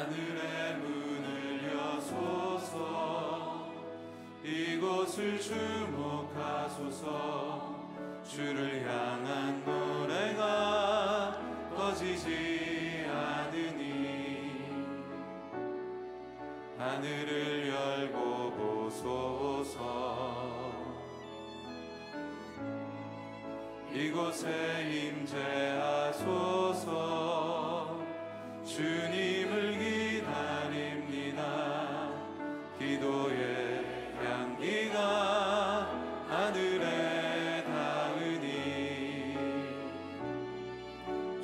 하늘의 문을 여소서. 이곳을 주목하소서. 주를 향한 노래가 꺼지지 않으니 하늘을 열고 보소서. 이곳에 임재하소서. 주님을 기다립니다. 기도의 향기가 하늘에 닿으니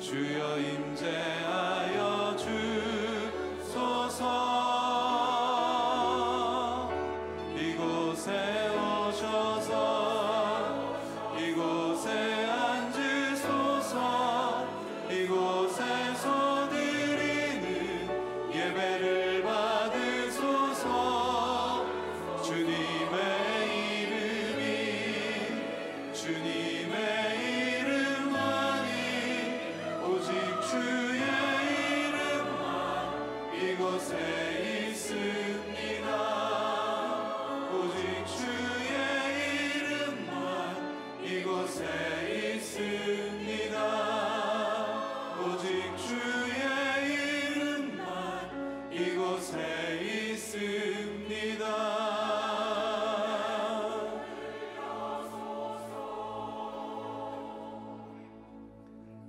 주여 임재하여 주소서. 이곳에 오셔서 이곳에 앉으소서. 이곳에서 드리는 예배를 받으소서. 주님의 이름만이 오직 주의 이름만 이곳에 있습니다. 오직 주의 이름만 이곳에 있습니다. 오직 주의 이름만 이곳에 있습니다.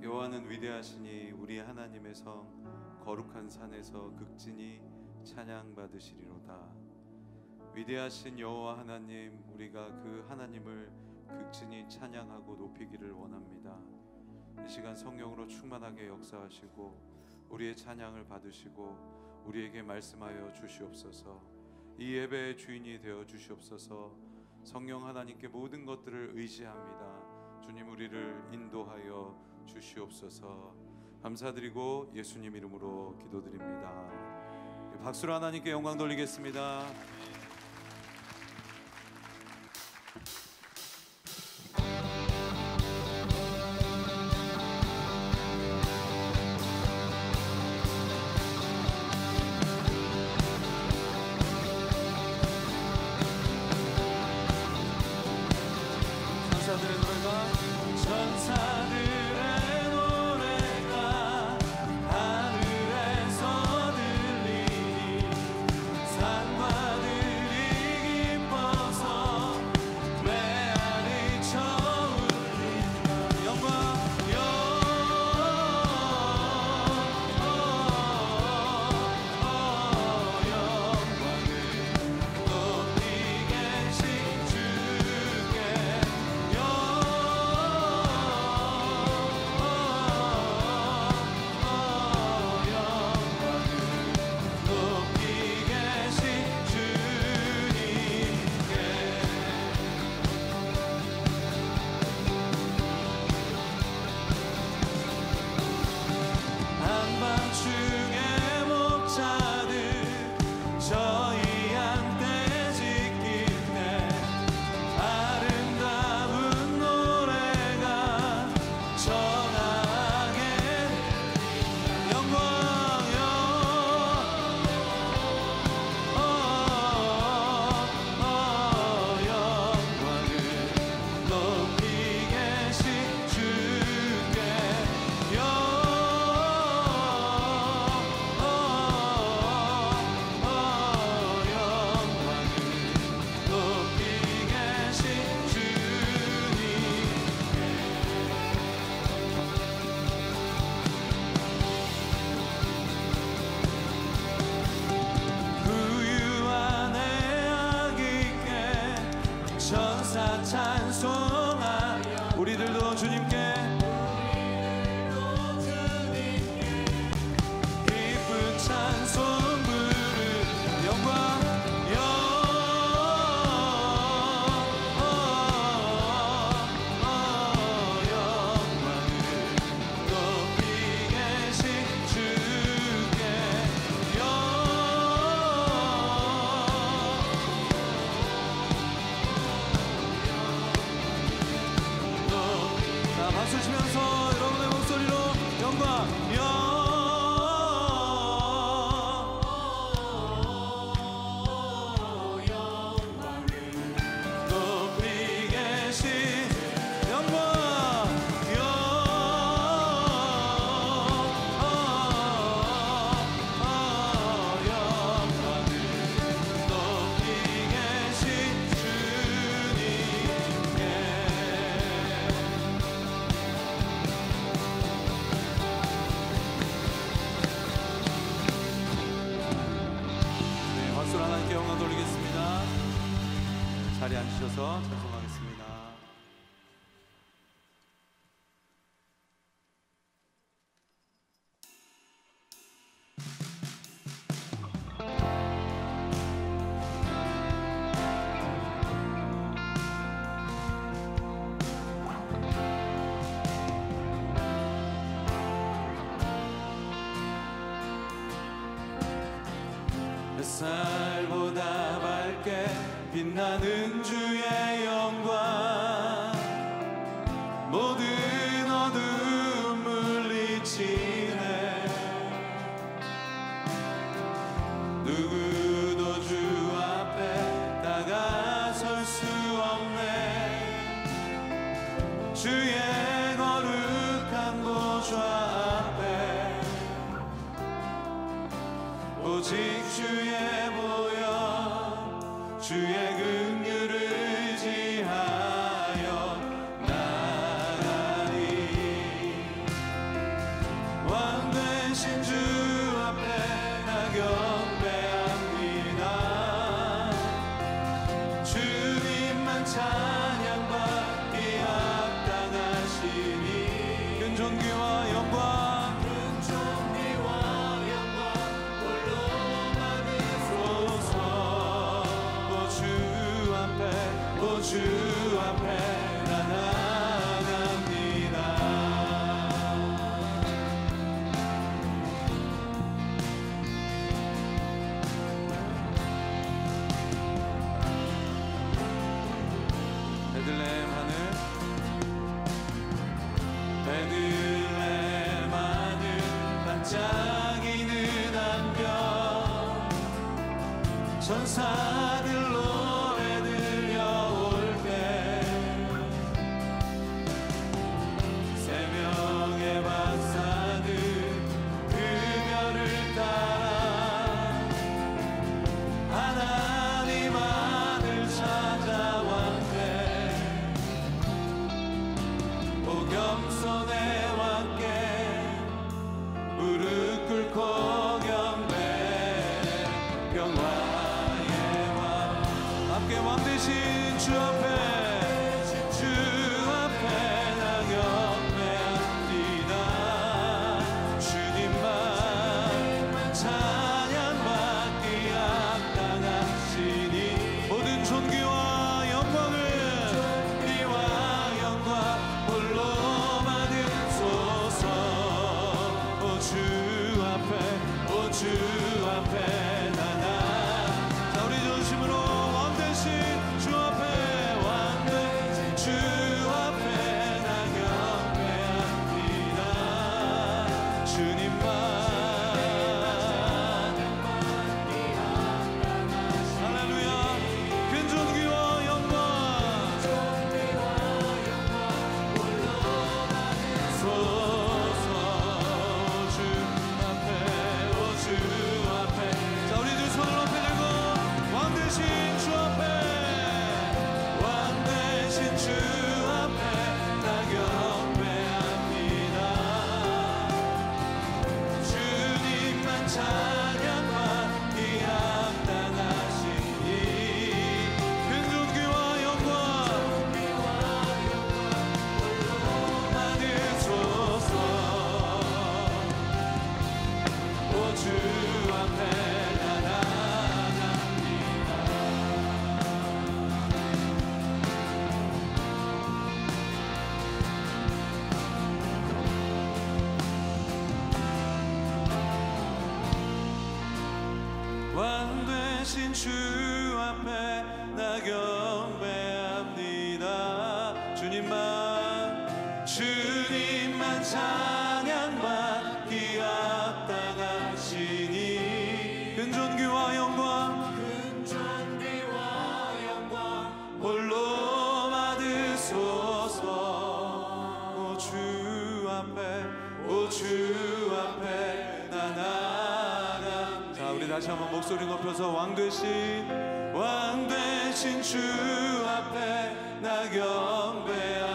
여호와는 위대하시니 우리 하나님의 성 거룩한 산에서 극진히 찬양받으시리로다. 위대하신 여호와 하나님, 우리가 그 하나님을 극진히 찬양하고 높이기를 원합니다. 이 시간 성령으로 충만하게 역사하시고 우리의 찬양을 받으시고 우리에게 말씀하여 주시옵소서. 이 예배의 주인이 되어 주시옵소서. 성령 하나님께 모든 것들을 의지합니다. 주님, 우리를 인도하여 주시옵소서. 감사드리고 예수님 이름으로 기도드립니다. 박수로 하나님께 영광 돌리겠습니다. 천사들의 노래가 하늘에서 들리니 산과 들이 기뻐서 메아리 쳐 울린다. 영광을 높이 계신 주께 한밤중에 목자들 저희 한때 지키네. 아름다운 노래가 전하게 영광을 높이 계신 주께 천사 찬송하며 우리들도 주님께 기쁜 찬송 부르 영광 영광을 높이 계신 주께 박수 치면서 여러분의 목소리로 영광 일어나셔서 찬송하겠습니다. 햇살보다 밝게 빛나는 주의 영광, 모든 어두움 물리치네. 누구도 주 앞에 다가설 수 없네. 주의 거룩한 보좌 앞에 오직 주의 보혈, 주의 긍휼을 의지하여 나가리. 왕 되신 주 앞에 나 경배합니다. 주님만 찬양받기 합당하시니 큰 존귀와 영광, 주 앞에 나 나갑니다. 베들레헴 하늘, 베들레헴 하늘 반짝이는 암벽, 천사들로 왕 되신 주 앞에 나 경배합니다. 주님만 찬양받기 합당하시니 큰 존귀와 영광 홀로 받으소서. 오 주 앞에 나 나가. 자, 우리 다시 한번 목소리 높여서 왕 되신 주 앞에 나 경배합니다.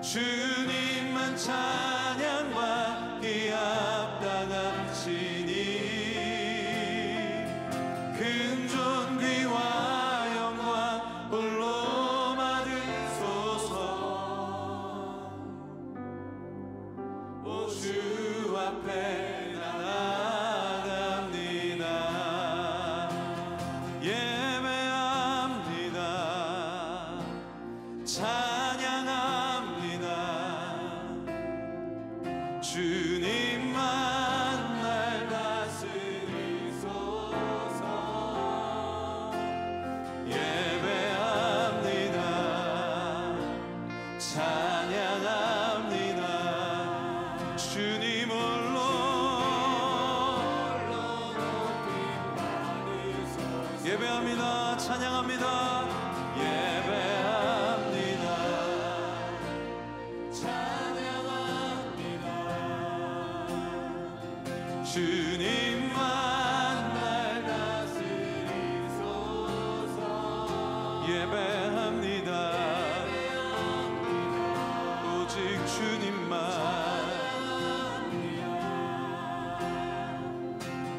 주님만 찬양받기 합당하시니 큰 존귀와 찬양합니다. 주님 홀로 예배합니다. 찬양합니다. 예배합니다. 찬양합니다. 주님만 날 다스리소서. 예배합니다. 오직 주님만.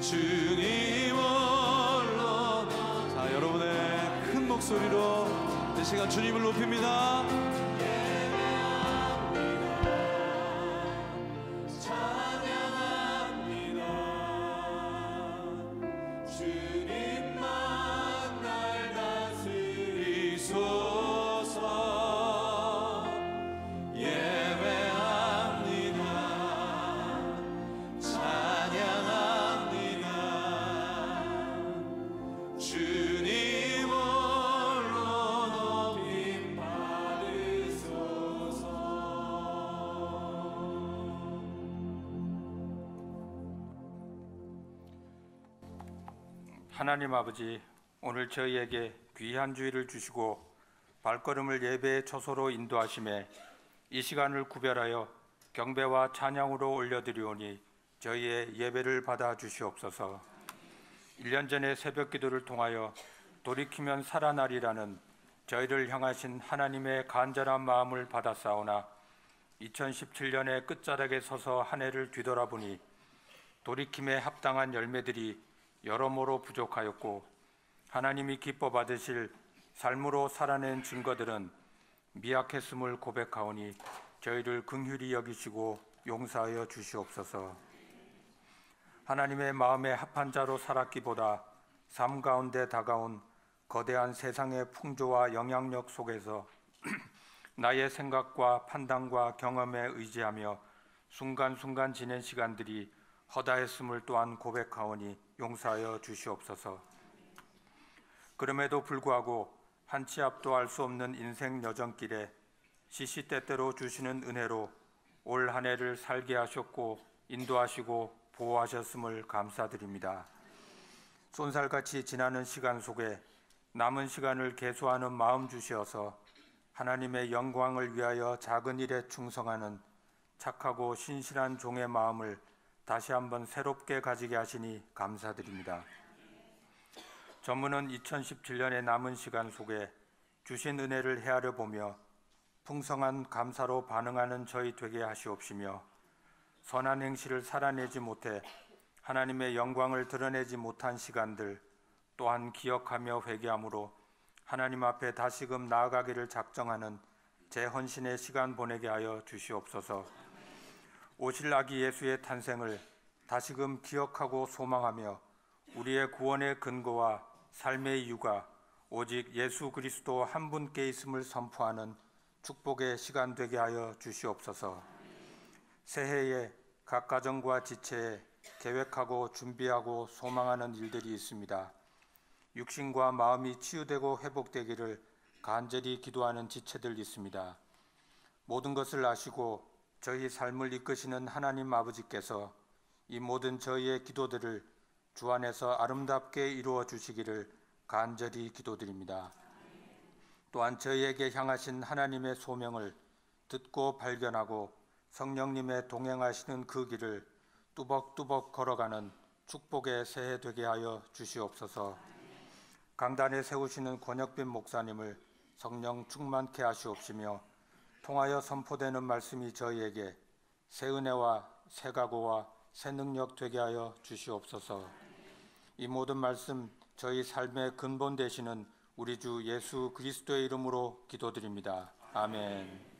주님 홀로. 자, 여러분의 큰 목소리로 이 시간 주님을 높입니다. 하나님 아버지, 오늘 저희에게 귀한 주일을 주시고 발걸음을 예배의 처소로 인도하심에 이 시간을 구별하여 경배와 찬양으로 올려드리오니 저희의 예배를 받아 주시옵소서. 1년 전에 새벽 기도를 통하여 돌이키면 살아나리라는 저희를 향하신 하나님의 간절한 마음을 받았사오나 2017년의 끝자락에 서서 한 해를 뒤돌아보니 돌이킴에 합당한 열매들이 여러모로 부족하였고 하나님이 기뻐 받으실 삶으로 살아낸 증거들은 미약했음을 고백하오니 저희를 긍휼히 여기시고 용서하여 주시옵소서. 하나님의 마음에 합한 자로 살았기보다 삶 가운데 다가온 거대한 세상의 풍조와 영향력 속에서 나의 생각과 판단과 경험에 의지하며 순간순간 지낸 시간들이 허다했음을 또한 고백하오니 용서하여 주시옵소서. 그럼에도 불구하고 한 치 앞도 알 수 없는 인생 여정길에 시시때때로 주시는 은혜로 올 한 해를 살게 하셨고 인도하시고 보호하셨음을 감사드립니다. 쏜살같이 지나는 시간 속에 남은 시간을 계수하는 마음 주시어서 하나님의 영광을 위하여 작은 일에 충성하는 착하고 신실한 종의 마음을 다시 한번 새롭게 가지게 하시니 감사드립니다. 전문은 2017년의 남은 시간 속에 주신 은혜를 헤아려 보며 풍성한 감사로 반응하는 저희 되게 하시옵시며 선한 행실을 살아내지 못해 하나님의 영광을 드러내지 못한 시간들 또한 기억하며 회개함으로 하나님 앞에 다시금 나아가기를 작정하는 제 헌신의 시간 보내게 하여 주시옵소서. 오실 아기 예수의 탄생을 다시금 기억하고 소망하며 우리의 구원의 근거와 삶의 이유가 오직 예수 그리스도 한 분께 있음을 선포하는 축복의 시간 되게 하여 주시옵소서. 새해에 각 가정과 지체에 계획하고 준비하고 소망하는 일들이 있습니다. 육신과 마음이 치유되고 회복되기를 간절히 기도하는 지체들 있습니다. 모든 것을 아시고 저희 삶을 이끄시는 하나님 아버지께서 이 모든 저희의 기도들을 주 안에서 아름답게 이루어 주시기를 간절히 기도드립니다. 또한 저희에게 향하신 하나님의 소명을 듣고 발견하고 성령님의 동행하시는 그 길을 뚜벅뚜벅 걸어가는 축복의 새해 되게 하여 주시옵소서. 강단에 세우시는 권혁빈 목사님을 성령 충만케 하시옵시며 통하여 선포되는 말씀이 저희에게 새 은혜와 새 각오와 새 능력 되게 하여 주시옵소서. 이 모든 말씀 저희 삶의 근본 되시는 우리 주 예수 그리스도의 이름으로 기도드립니다. 아멘.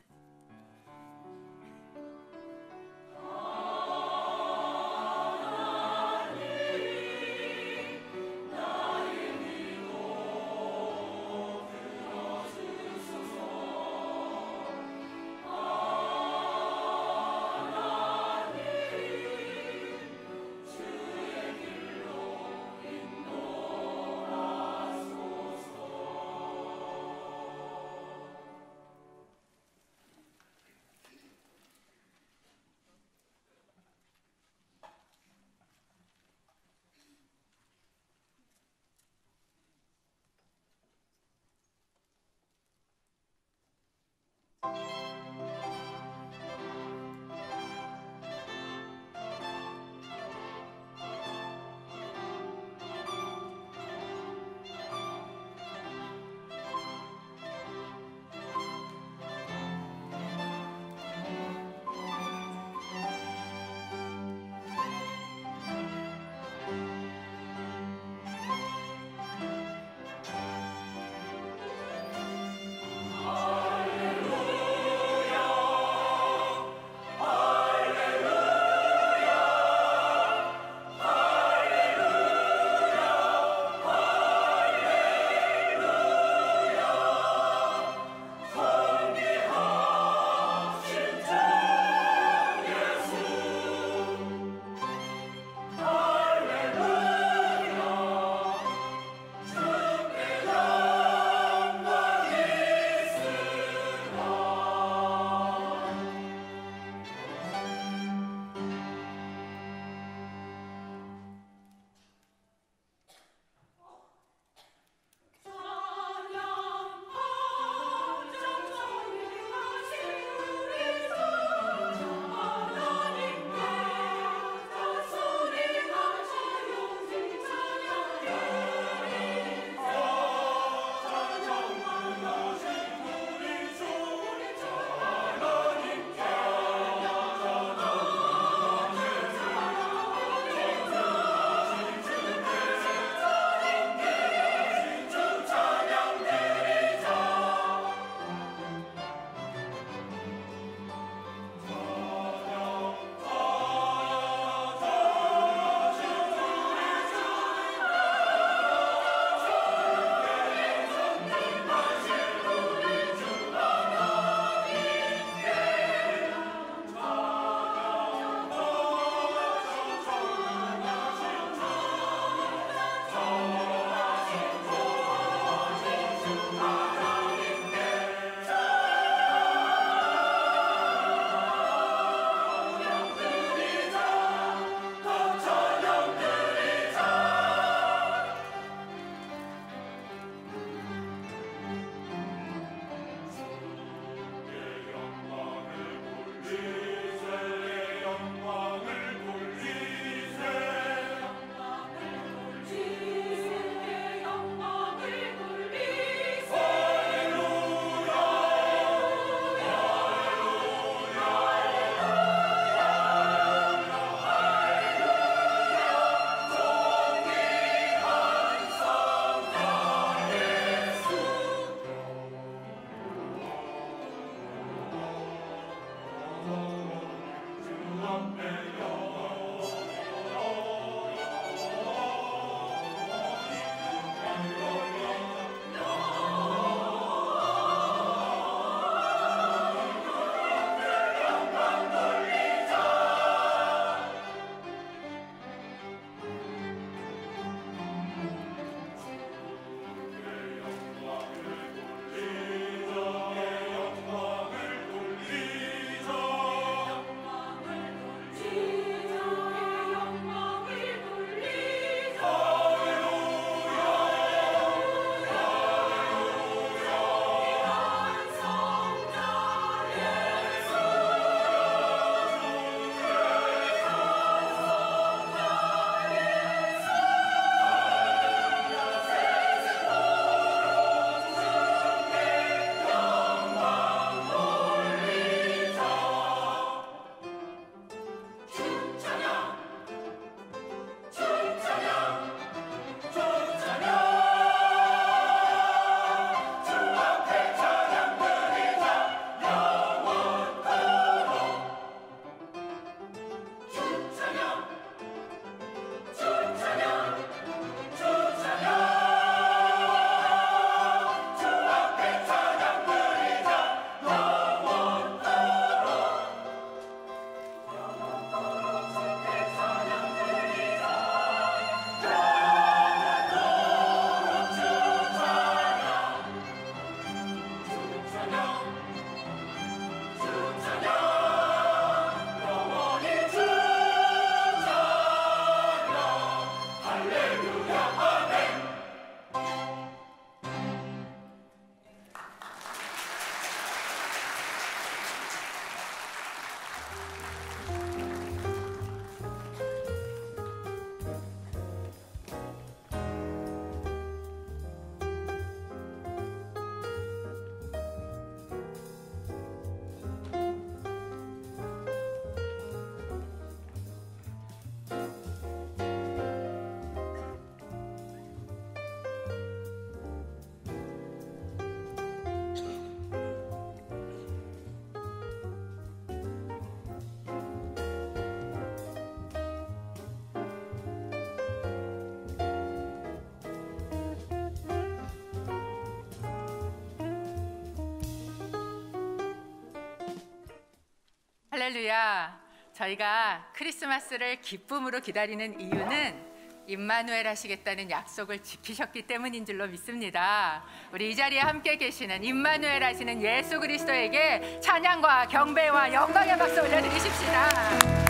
할렐루야. 저희가 크리스마스를 기쁨으로 기다리는 이유는 임마누엘 하시겠다는 약속을 지키셨기 때문인 줄로 믿습니다. 우리 이 자리에 함께 계시는 임마누엘 하시는 예수 그리스도에게 찬양과 경배와 영광의 박수 올려드리십시다.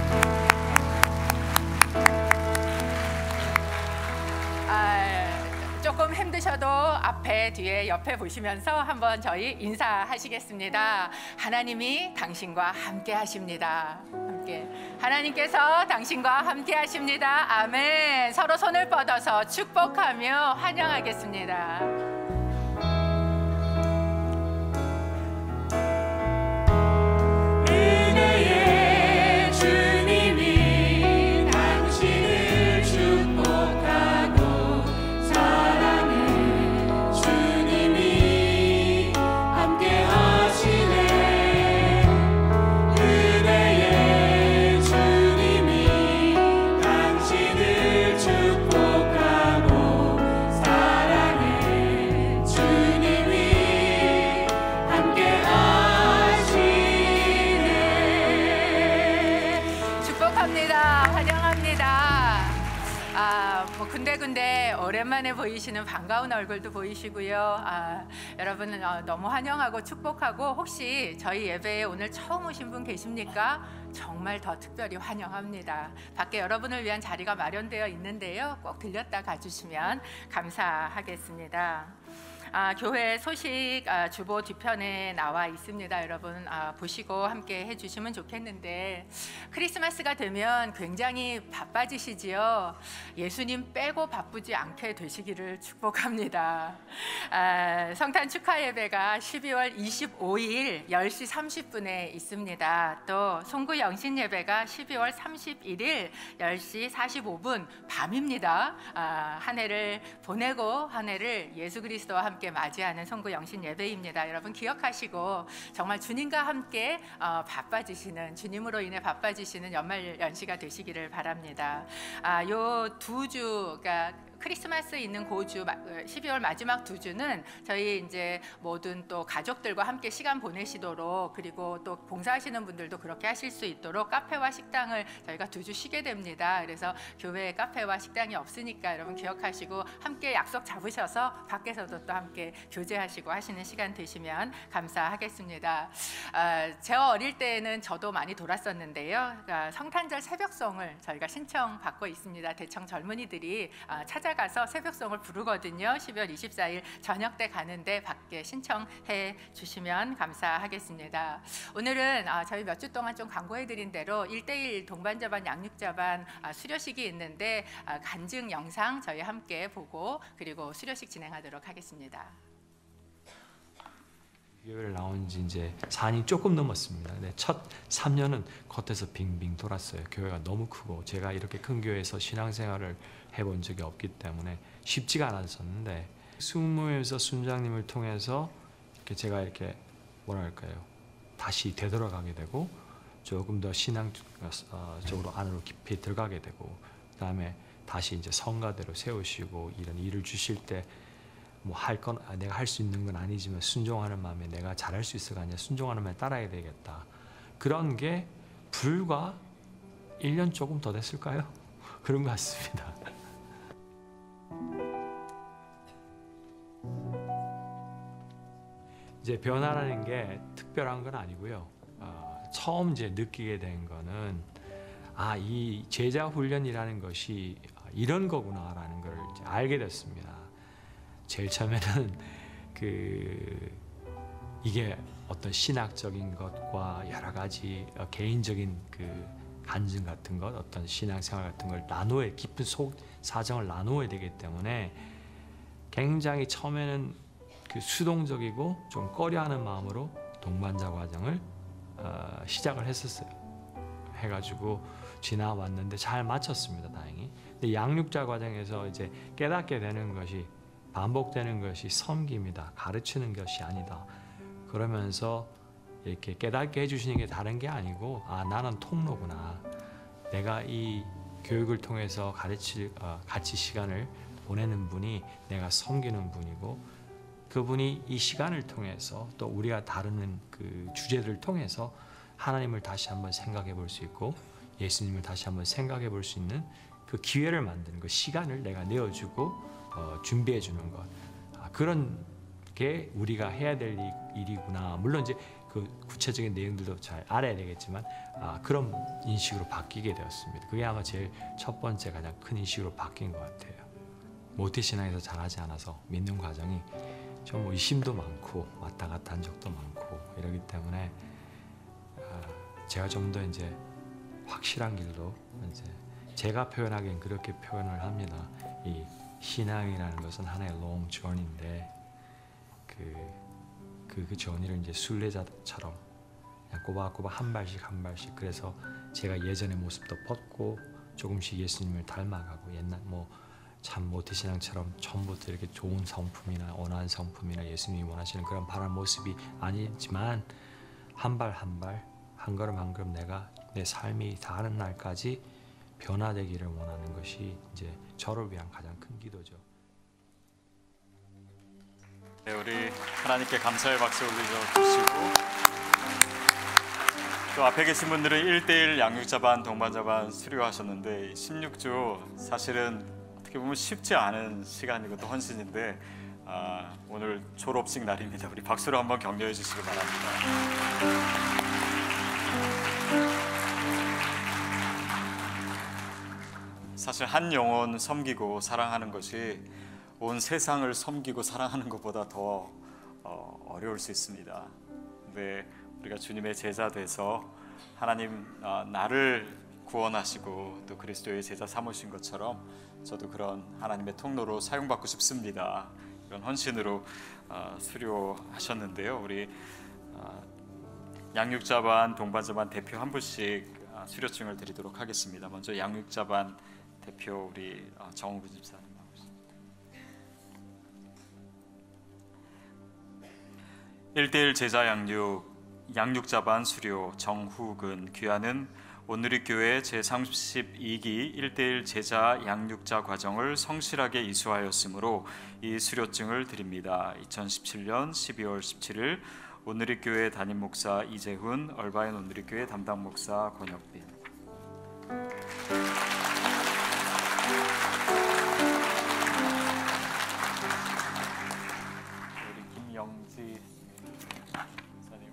조금 힘드셔도 앞에 뒤에 옆에 보시면서 한번 저희 인사하시겠습니다. 하나님이 당신과 함께 하십니다. 함께 하나님께서 당신과 함께 하십니다. 아멘. 서로 손을 뻗어서 축복하며 환영하겠습니다. 군데군데 오랜만에 보이시는 반가운 얼굴도 보이시고요. 여러분 너무 환영하고 축복하고, 혹시 저희 예배에 오늘 처음 오신 분 계십니까? 정말 더 특별히 환영합니다. 밖에 여러분을 위한 자리가 마련되어 있는데요. 꼭 들렸다 가주시면 감사하겠습니다. 교회 소식 주보 뒤편에 나와 있습니다. 여러분 보시고 함께 해주시면 좋겠는데, 크리스마스가 되면 굉장히 바빠지시지요. 예수님 빼고 바쁘지 않게 되시기를 축복합니다. 성탄 축하 예배가 12월 25일 10시 30분에 있습니다. 또 송구 영신 예배가 12월 31일 10시 45분 밤입니다. 한 해를 보내고 한 해를 예수 그리스도와 함께 맞이하는 송구 영신 예배입니다. 여러분 기억하시고 정말 주님과 함께 바빠지시는, 주님으로 인해 바빠지시는 연말 연시가 되시기를 바랍니다. 요 두 주가 크리스마스 있는 고주 12월 마지막 두 주는 저희 이제 모든 또 가족들과 함께 시간 보내시도록, 그리고 또 봉사하시는 분들도 그렇게 하실 수 있도록 카페와 식당을 저희가 두 주 쉬게 됩니다. 그래서 교회에 카페와 식당이 없으니까 여러분 기억하시고 함께 약속 잡으셔서 밖에서도 또 함께 교제하시고 하시는 시간 되시면 감사하겠습니다. 제가 어릴 때는 저도 많이 돌았었는데요. 성탄절 새벽송을 저희가 신청받고 있습니다. 대청 젊은이들이 찾아가서 새벽송을 부르거든요. 12월 24일 저녁 때 가는데 밖에 신청해 주시면 감사하겠습니다. 오늘은 저희 몇 주 동안 좀 광고해드린 대로 1:1 동반자반 양육자반 수료식이 있는데 간증 영상 저희 함께 보고 그리고 수료식 진행하도록 하겠습니다. 교회를 나온 지 이제 4년 조금 넘었습니다. 근데 첫 3년은 겉에서 빙빙 돌았어요. 교회가 너무 크고 제가 이렇게 큰 교회에서 신앙생활을 해본 적이 없기 때문에 쉽지가 않았었는데, 숙모에서 순장님을 통해서 이렇게 제가 이렇게 뭐랄까요, 다시 되돌아가게 되고 조금 더 신앙적으로 안으로 깊이 들어가게 되고, 그다음에 다시 이제 성가대로 세우시고 이런 일을 주실 때 뭐 할 건 내가 할 수 있는 건 아니지만 순종하는 마음에 내가 잘할 수 있을까, 아니야 순종하는 마음에 따라야 되겠다. 그런 게 불과 1년 조금 더 됐을까요? 그런 것 같습니다. 이제 변화라는 게 특별한 건 아니고요. 처음 이제 느끼게 된 거는 이 제자 훈련이라는 것이 이런 거구나라는 걸 이제 알게 됐습니다. 제일 처음에는 이게 어떤 신학적인 것과 여러 가지 개인적인 간증 같은 것, 어떤 신앙생활 같은 걸 깊은 속 사정을 나누어야 되기 때문에 굉장히 처음에는 수동적이고 좀 꺼려하는 마음으로 동반자 과정을 시작을 했었어요. 해가지고 지나왔는데 잘 마쳤습니다, 다행히. 근데 양육자 과정에서 이제 깨닫게 되는 것이, 반복되는 것이 섬김이다, 가르치는 것이 아니다. 그러면서 이렇게 깨닫게 해주시는 게 다른 게 아니고, 나는 통로구나. 내가 이 교육을 통해서 같이 시간을 보내는 분이 내가 섬기는 분이고, 그분이 이 시간을 통해서 또 우리가 다루는 그 주제들을 통해서 하나님을 다시 한번 생각해 볼 수 있고 예수님을 다시 한번 생각해 볼 수 있는 그 기회를 만드는 그 시간을 내가 내어주고 준비해 주는 것. 그런 게 우리가 해야 될 일이구나. 물론 이제 그 구체적인 내용들도 잘 알아야 되겠지만 그런 인식으로 바뀌게 되었습니다. 그게 아마 제일 첫 번째 가장 큰 인식으로 바뀐 것 같아요. 모태신앙에서 잘하지 않아서 믿는 과정이 좀 의심도 많고 왔다 갔다 한 적도 많고 이러기 때문에 제가 좀 더 이제 확실한 길로 이제 제가 표현하기엔 그렇게 표현을 합니다. 이 신앙이라는 것은 하나의 long journey인데 그 journey를 이제 순례자처럼 그냥 꼬박꼬박 한 발씩 한 발씩 그래서 제가 예전의 모습도 벗고 조금씩 예수님을 닮아가고 옛날 참 모태신앙처럼 처음부터 이렇게 좋은 성품이나 온화한 성품이나 예수님이 원하시는 그런 바른 모습이 아니지만 한 발 한 발 한 걸음 한 걸음 내가 내 삶이 다하는 날까지 변화되기를 원하는 것이 이제 저를 위한 가장 큰 기도죠. 네, 우리 하나님께 감사의 박수 올려주시고 또 앞에 계신 분들은 1대1 양육자반 동반자반 수료하셨는데 16주 사실은 어떻게 보면 쉽지 않은 시간이고 또 헌신인데 오늘 졸업식 날입니다. 우리 박수로 한번 격려해 주시기 바랍니다. 사실 한 영혼 섬기고 사랑하는 것이 온 세상을 섬기고 사랑하는 것보다 더 어려울 수 있습니다. 근데 우리가 주님의 제자 돼서 하나님 나를 구원하시고 또 그리스도의 제자 삼으신 것처럼 저도 그런 하나님의 통로로 사용받고 싶습니다. 이런 헌신으로 수료하셨는데요. 우리 양육자반, 동반자반 대표 한 분씩 수료증을 드리도록 하겠습니다. 먼저 양육자반 대표 우리 정우근 집사님 나오십니다. 1대1 제자 양육자반 수료 정후근 귀하는 온누리교회 제32기 1대1 제자 양육자 과정을 성실하게 이수하였으므로 이 수료증을 드립니다. 2017년 12월 17일 온누리교회 담임 목사 이재훈, 얼바인 온누리교회 담당 목사 권혁빈. 우리 김영지 목사님.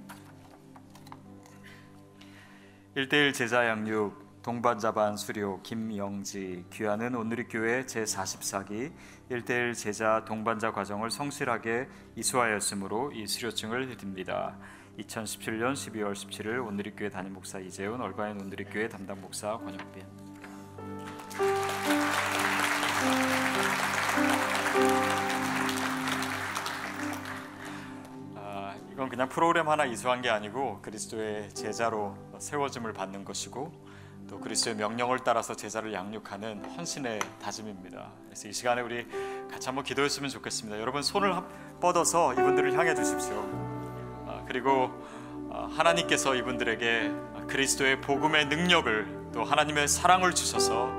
1대1 제자 양육 동반자반 수료 김영지 귀하는 온누리교회 제44기 1대1 제자 동반자 과정을 성실하게 이수하였으므로 이 수료증을 드립니다. 2017년 12월 17일 온누리교회 담임 목사 이재훈, 얼바인 온누리교회 담당 목사 권혁빈. 이건 그냥 프로그램 하나 이수한 게 아니고 그리스도의 제자로 세워짐을 받는 것이고 또 그리스도의 명령을 따라서 제자를 양육하는 헌신의 다짐입니다. 그래서 이 시간에 우리 같이 한번 기도했으면 좋겠습니다. 여러분 손을 뻗어서 이분들을 향해 주십시오. 그리고 하나님께서 이분들에게 그리스도의 복음의 능력을 또 하나님의 사랑을 주셔서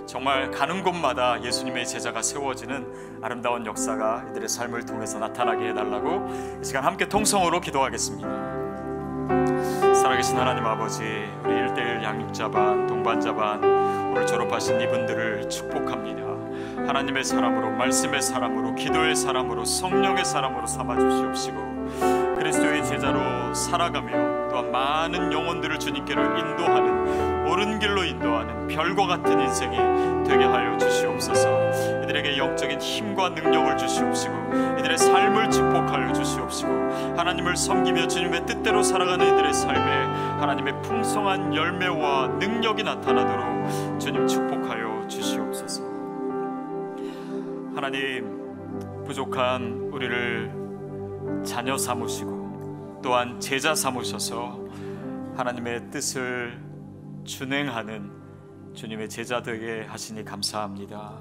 정말 가는 곳마다 예수님의 제자가 세워지는 아름다운 역사가 이들의 삶을 통해서 나타나게 해달라고 이 시간 함께 통성으로 기도하겠습니다. 살아계신 하나님 아버지, 우리 1대1 양육자반, 동반자반 오늘 졸업하신 이분들을 축복합니다. 하나님의 사람으로, 말씀의 사람으로, 기도의 사람으로, 성령의 사람으로 삼아주시옵시고 그리스도의 제자로 살아가며 또한 많은 영혼들을 주님께로 인도하는, 옳은 길로 인도하는 별과 같은 인생이 되게 하여 주시옵소서. 이들에게 영적인 힘과 능력을 주시옵시고 이들의 삶을 축복하여 주시옵시고 하나님을 섬기며 주님의 뜻대로 살아가는 이들의 삶에 하나님의 풍성한 열매와 능력이 나타나도록 주님 축복하여 주시옵소서. 하나님, 부족한 우리를 자녀 삼으시고 또한 제자 삼으셔서 하나님의 뜻을 준행하는 주님의 제자 되게 하시니 감사합니다.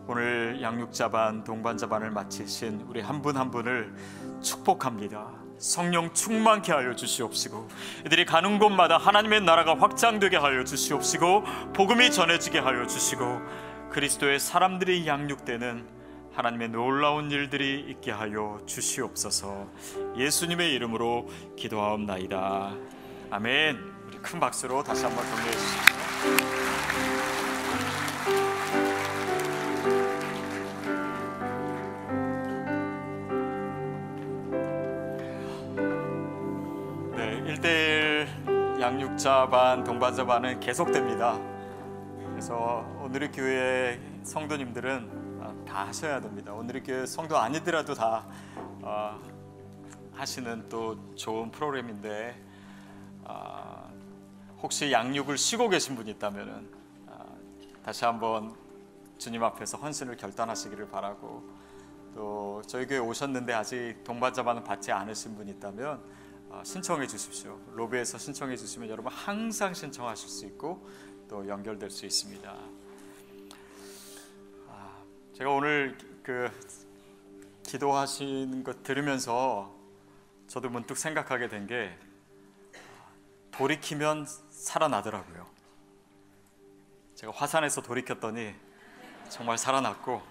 오늘 양육자반, 동반자반을 마치신 우리 한 분 한 분을 축복합니다. 성령 충만케 하여 주시옵시고 이들이 가는 곳마다 하나님의 나라가 확장되게 하여 주시옵시고 복음이 전해지게 하여 주시고 그리스도의 사람들이 양육되는 하나님의 놀라운 일들이 있게 하여 주시옵소서. 예수님의 이름으로 기도하옵나이다. 아멘. 우리 큰 박수로 다시 한번 격려해 주시죠. 네, 1대1 양육자 반, 동반자 반은 계속됩니다. 그래서 오늘의 교회 성도님들은 다 하셔야 됩니다. 오늘의 교회 성도 아니더라도 다 하시는 또 좋은 프로그램인데 혹시 양육을 쉬고 계신 분이 있다면은 다시 한번 주님 앞에서 헌신을 결단하시기를 바라고, 또 저희 교회 오셨는데 아직 동반자반을 받지 않으신 분이 있다면 신청해 주십시오. 로비에서 신청해 주시면 여러분 항상 신청하실 수 있고 또 연결될 수 있습니다. 제가 오늘 그 기도하시는 것 들으면서 저도 문득 생각하게 된 게, 돌이키면 살아나더라고요. 제가 화산에서 돌이켰더니 정말 살아났고,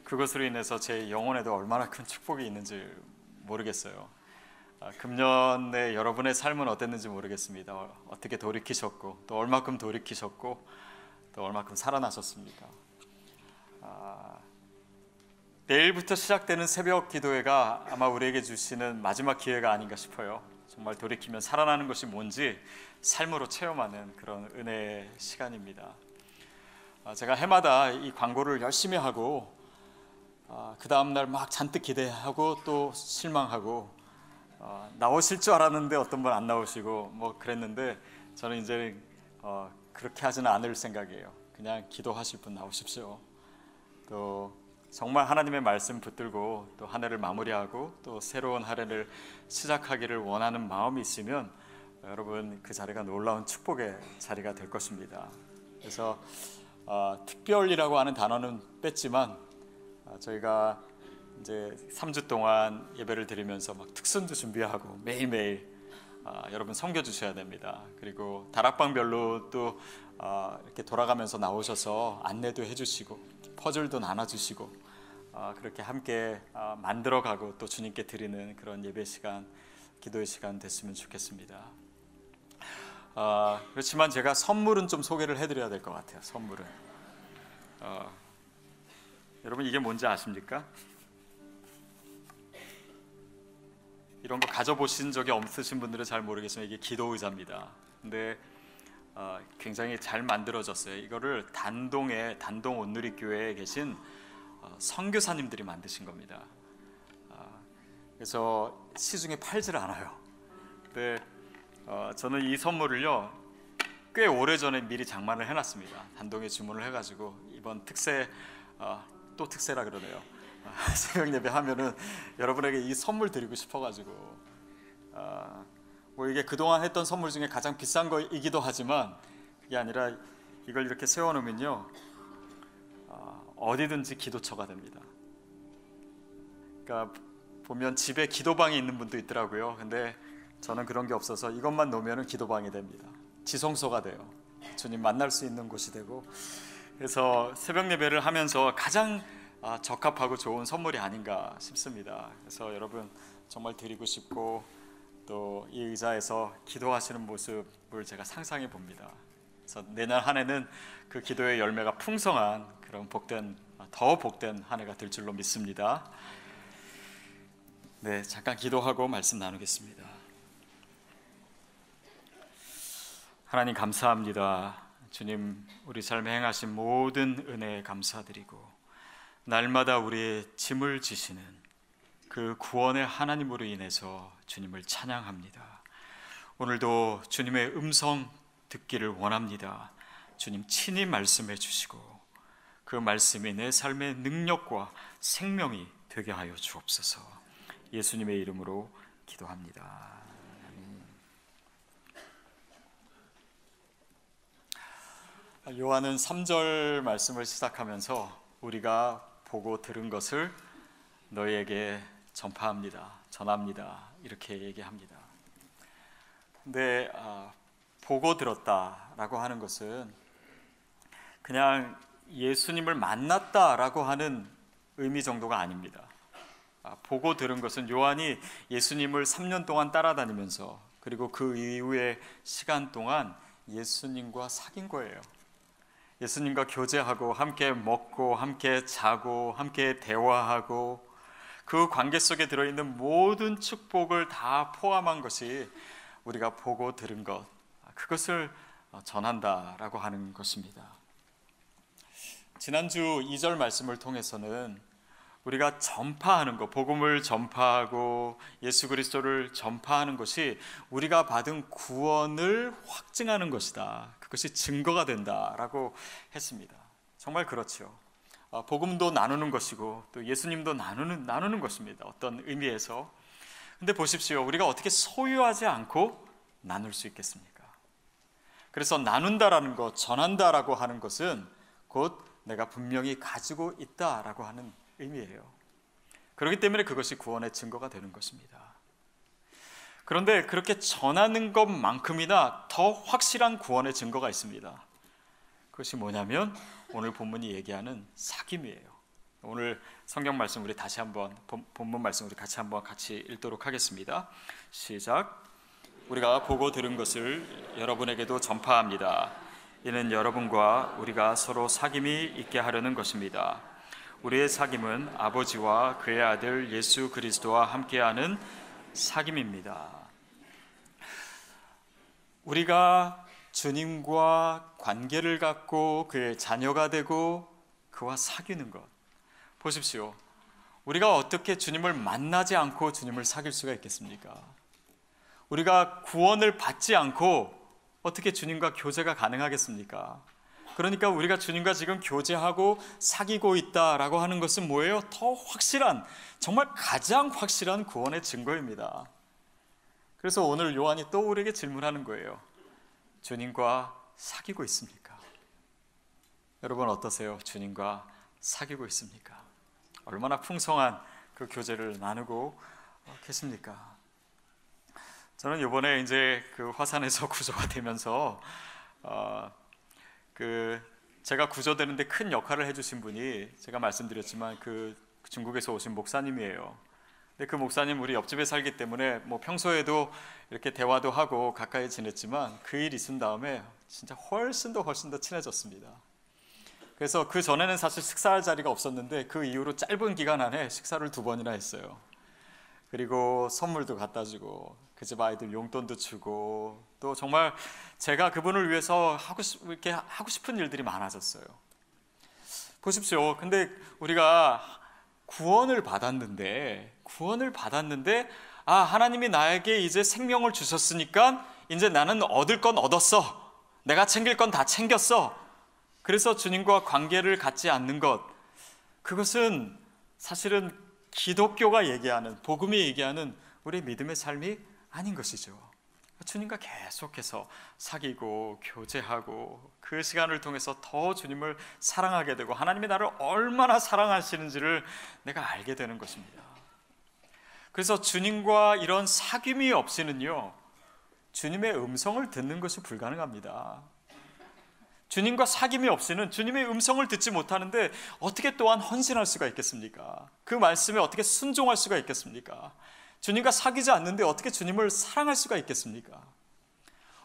그것으로 인해서 제 영혼에도 얼마나 큰 축복이 있는지 모르겠어요. 금년에 여러분의 삶은 어땠는지 모르겠습니다. 어떻게 돌이키셨고, 또 얼마큼 돌이키셨고, 또 얼마큼 살아나셨습니까? 내일부터 시작되는 새벽 기도회가 아마 우리에게 주시는 마지막 기회가 아닌가 싶어요. 정말 돌이키면 살아나는 것이 뭔지 삶으로 체험하는 그런 은혜의 시간입니다. 제가 해마다 이 광고를 열심히 하고 그 다음날 막 잔뜩 기대하고 또 실망하고, 나오실 줄 알았는데 어떤 분 안 나오시고 뭐 그랬는데, 저는 이제 그렇게 하지는 않을 생각이에요. 그냥 기도하실 분 나오십시오. 또 정말 하나님의 말씀 붙들고 또 한 해를 마무리하고 또 새로운 한 해를 시작하기를 원하는 마음이 있으면 여러분 그 자리가 놀라운 축복의 자리가 될 것입니다. 그래서 특별이라고 하는 단어는 뺐지만 저희가 이제 3주 동안 예배를 드리면서 막 특선도 준비하고 매일매일 여러분 섬겨주셔야 됩니다. 그리고 다락방별로 또 이렇게 돌아가면서 나오셔서 안내도 해주시고 퍼즐도 나눠주시고 그렇게 함께 만들어가고 또 주님께 드리는 그런 예배 시간, 기도의 시간 됐으면 좋겠습니다. 그렇지만 제가 선물은 좀 소개를 해드려야 될 것 같아요. 선물은 여러분 이게 뭔지 아십니까? 이런 거 가져보신 적이 없으신 분들은 잘 모르겠지만 이게 기도 의자입니다. 근데 굉장히 잘 만들어졌어요. 이거를 단동 온누리 교회에 계신 선교사님들이 만드신 겁니다. 그래서 시중에 팔지를 않아요. 근데 저는 이 선물을요 꽤 오래전에 미리 장만을 해놨습니다. 단동에 주문을 해가지고 이번 특세, 또 특세라 그러네요. 새벽 예배 하면은 여러분에게 이 선물 드리고 싶어가지고, 뭐 이게 그동안 했던 선물 중에 가장 비싼 거이기도 하지만 그게 아니라 이걸 이렇게 세워놓으면요 어디든지 기도처가 됩니다. 그러니까 보면 집에 기도방이 있는 분도 있더라고요. 근데 저는 그런 게 없어서 이것만 놓으면 기도방이 됩니다. 지성소가 돼요. 주님 만날 수 있는 곳이 되고, 그래서 새벽 예배를 하면서 가장 적합하고 좋은 선물이 아닌가 싶습니다. 그래서 여러분 정말 드리고 싶고 또 이 의자에서 기도하시는 모습을 제가 상상해 봅니다. 그래서 내년 한 해는 그 기도의 열매가 풍성한 그런 더 복된 한 해가 될 줄로 믿습니다. 네, 잠깐 기도하고 말씀 나누겠습니다. 하나님 감사합니다. 주님, 우리 삶에 행하신 모든 은혜에 감사드리고 날마다 우리의 짐을 지시는 그 구원의 하나님으로 인해서 주님을 찬양합니다. 오늘도 주님의 음성 듣기를 원합니다. 주님 친히 말씀해 주시고 그 말씀이 내 삶의 능력과 생명이 되게 하여 주옵소서. 예수님의 이름으로 기도합니다. 요한은 3절 말씀을 시작하면서 우리가 보고 들은 것을 너희에게 전합니다. 이렇게 얘기합니다. 근데 보고 들었다라고 하는 것은 그냥 예수님을 만났다라고 하는 의미 정도가 아닙니다. 보고 들은 것은 요한이 예수님을 3년 동안 따라다니면서 그리고 그 이후의 시간 동안 예수님과 사귄 거예요. 예수님과 교제하고 함께 먹고 함께 자고 함께 대화하고 그 관계 속에 들어있는 모든 축복을 다 포함한 것이 우리가 보고 들은 것, 그것을 전한다라고 하는 것입니다. 지난주 2절 말씀을 통해서는 우리가 전파하는 것, 복음을 전파하고 예수 그리스도를 전파하는 것이 우리가 받은 구원을 확증하는 것이다. 그것이 증거가 된다라고 했습니다. 정말 그렇죠. 복음도 나누는 것이고 또 예수님도 나누는 것입니다. 어떤 의미에서. 근데 보십시오. 우리가 어떻게 소유하지 않고 나눌 수 있겠습니까? 그래서 나눈다라는 것, 전한다라고 하는 것은 곧 내가 분명히 가지고 있다라고 하는 의미예요. 그렇기 때문에 그것이 구원의 증거가 되는 것입니다. 그런데 그렇게 전하는 것만큼이나 더 확실한 구원의 증거가 있습니다. 그것이 뭐냐면 오늘 본문이 얘기하는 사귐이에요. 오늘 성경 말씀 우리 다시 한번 본문 말씀 우리 같이 읽도록 하겠습니다. 시작. 우리가 보고 들은 것을 여러분에게도 전파합니다. 이는 여러분과 우리가 서로 사귐이 있게 하려는 것입니다. 우리의 사귐은 아버지와 그의 아들 예수 그리스도와 함께하는 사귐입니다. 우리가 주님과 관계를 갖고 그의 자녀가 되고 그와 사귀는 것, 보십시오. 우리가 어떻게 주님을 만나지 않고 주님을 사귈 수가 있겠습니까? 우리가 구원을 받지 않고 어떻게 주님과 교제가 가능하겠습니까? 그러니까 우리가 주님과 지금 교제하고 사귀고 있다라고 하는 것은 뭐예요? 더 확실한, 정말 가장 확실한 구원의 증거입니다. 그래서 오늘 요한이 또 우리에게 질문하는 거예요. 주님과 사귀고 있습니까? 여러분 어떠세요? 주님과 사귀고 있습니까? 얼마나 풍성한 그 교제를 나누고 계십니까? 저는 이번에 이제 그 화산에서 구조가 되면서 제가 구조되는데 큰 역할을 해주신 분이 제가 말씀드렸지만 그 중국에서 오신 목사님이에요. 근데 그 목사님 우리 옆집에 살기 때문에 뭐 평소에도 이렇게 대화도 하고 가까이 지냈지만 그 일 있은 다음에 진짜 훨씬 더 친해졌습니다. 그래서 그 전에는 사실 식사할 자리가 없었는데 그 이후로 짧은 기간 안에 식사를 2번이나 했어요. 그리고 선물도 갖다 주고 그 집 아이들 용돈도 주고 또 정말 제가 그분을 위해서 이렇게 하고 싶은 일들이 많아졌어요. 보십시오. 근데 우리가 구원을 받았는데 하나님이 나에게 이제 생명을 주셨으니까 이제 나는 얻을 건 얻었어. 내가 챙길 건 다 챙겼어. 그래서 주님과 관계를 갖지 않는 것, 그것은 사실은 기독교가 얘기하는, 복음이 얘기하는 우리 믿음의 삶이 아닌 것이죠. 주님과 계속해서 사귀고 교제하고 그 시간을 통해서 더 주님을 사랑하게 되고 하나님이 나를 얼마나 사랑하시는지를 내가 알게 되는 것입니다. 그래서 주님과 이런 사귐이 없이는요, 주님의 음성을 듣는 것이 불가능합니다. 주님과 사귐이 없이는 주님의 음성을 듣지 못하는데 어떻게 또한 헌신할 수가 있겠습니까? 그 말씀에 어떻게 순종할 수가 있겠습니까? 주님과 사귀지 않는데 어떻게 주님을 사랑할 수가 있겠습니까?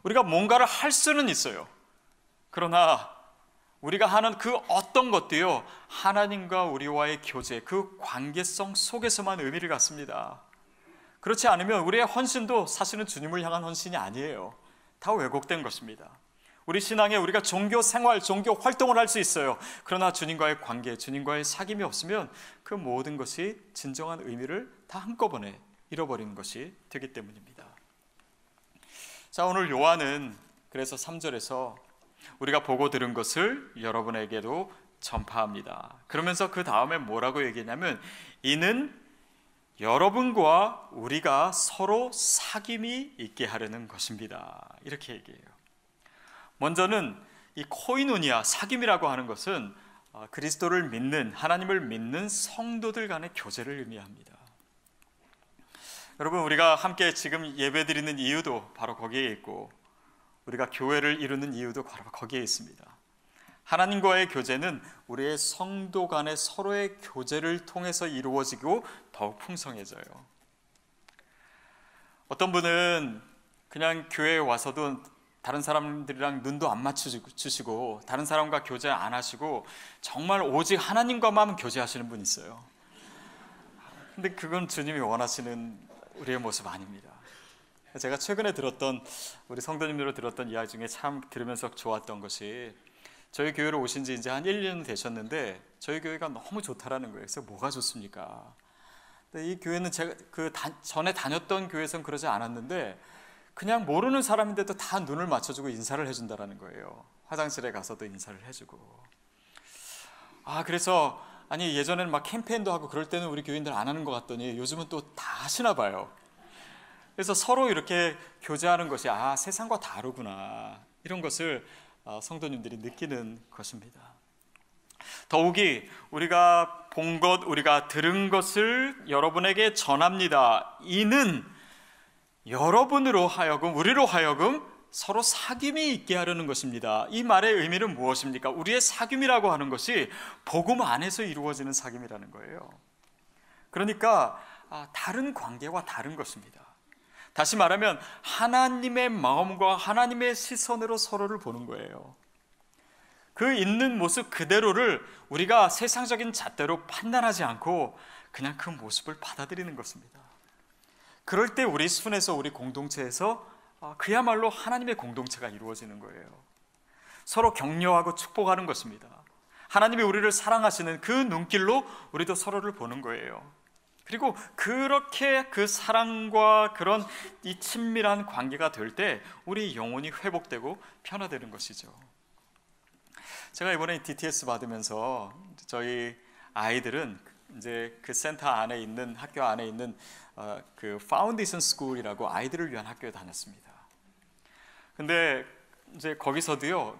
우리가 뭔가를 할 수는 있어요. 그러나 우리가 하는 그 어떤 것도요, 하나님과 우리와의 교제, 그 관계성 속에서만 의미를 갖습니다. 그렇지 않으면 우리의 헌신도 사실은 주님을 향한 헌신이 아니에요. 다 왜곡된 것입니다. 우리 신앙에 우리가 종교 생활, 종교 활동을 할 수 있어요. 그러나 주님과의 관계, 주님과의 사귐이 없으면 그 모든 것이 진정한 의미를 다 한꺼번에 잃어버리는 것이 되기 때문입니다. 자, 오늘 요한은 그래서 3절에서 우리가 보고 들은 것을 여러분에게도 전파합니다. 그러면서 그 다음에 뭐라고 얘기했냐면 이는 여러분과 우리가 서로 사귐이 있게 하려는 것입니다. 이렇게 얘기해요. 먼저는 이 코이노니아, 사귐이라고 하는 것은 그리스도를 믿는, 하나님을 믿는 성도들 간의 교제를 의미합니다. 여러분, 우리가 함께 지금 예배드리는 이유도 바로 거기에 있고 우리가 교회를 이루는 이유도 바로 거기에 있습니다. 하나님과의 교제는 우리의 성도 간의 서로의 교제를 통해서 이루어지고 더욱 풍성해져요. 어떤 분은 그냥 교회에 와서도 다른 사람들이랑 눈도 안 맞춰주시고 다른 사람과 교제 안 하시고 정말 오직 하나님과만 교제하시는 분이 있어요. 근데 그건 주님이 원하시는 우리의 모습 아닙니다. 제가 최근에 들었던 우리 성도님들로 들었던 이야기 중에 참 들으면서 좋았던 것이, 저희 교회로 오신 지 이제 한 1년 되셨는데 저희 교회가 너무 좋다라는 거예요. 그래서 뭐가 좋습니까? 근데 이 교회는 제가 전에 다녔던 교회에서는 그러지 않았는데 그냥 모르는 사람인데도 다 눈을 맞춰주고 인사를 해준다라는 거예요. 화장실에 가서도 인사를 해주고. 그래서 아니 예전에는 막 캠페인도 하고 그럴 때는 우리 교인들 안 하는 것 같더니 요즘은 또 다 하시나 봐요. 그래서 서로 이렇게 교제하는 것이 세상과 다르구나, 이런 것을 성도님들이 느끼는 것입니다. 더욱이 우리가 본 것, 우리가 들은 것을 여러분에게 전합니다. 이는 여러분으로 하여금, 우리로 하여금 서로 사귐이 있게 하려는 것입니다. 이 말의 의미는 무엇입니까? 우리의 사귐이라고 하는 것이 복음 안에서 이루어지는 사귐이라는 거예요. 그러니까 다른 관계와 다른 것입니다. 다시 말하면 하나님의 마음과 하나님의 시선으로 서로를 보는 거예요. 그 있는 모습 그대로를 우리가 세상적인 잣대로 판단하지 않고 그냥 그 모습을 받아들이는 것입니다. 그럴 때 우리 순에서, 우리 공동체에서 그야말로 하나님의 공동체가 이루어지는 거예요. 서로 격려하고 축복하는 것입니다. 하나님이 우리를 사랑하시는 그 눈길로 우리도 서로를 보는 거예요. 그리고 그렇게 그 사랑과 그런 이 친밀한 관계가 될 때 우리 영혼이 회복되고 변화되는 것이죠. 제가 이번에 DTS 받으면서 저희 아이들은 이제 그 센터 안에 있는, 학교 안에 있는 그 파운데이션 스쿨이라고 아이들을 위한 학교에 다녔습니다. 근데 이제 거기서도요,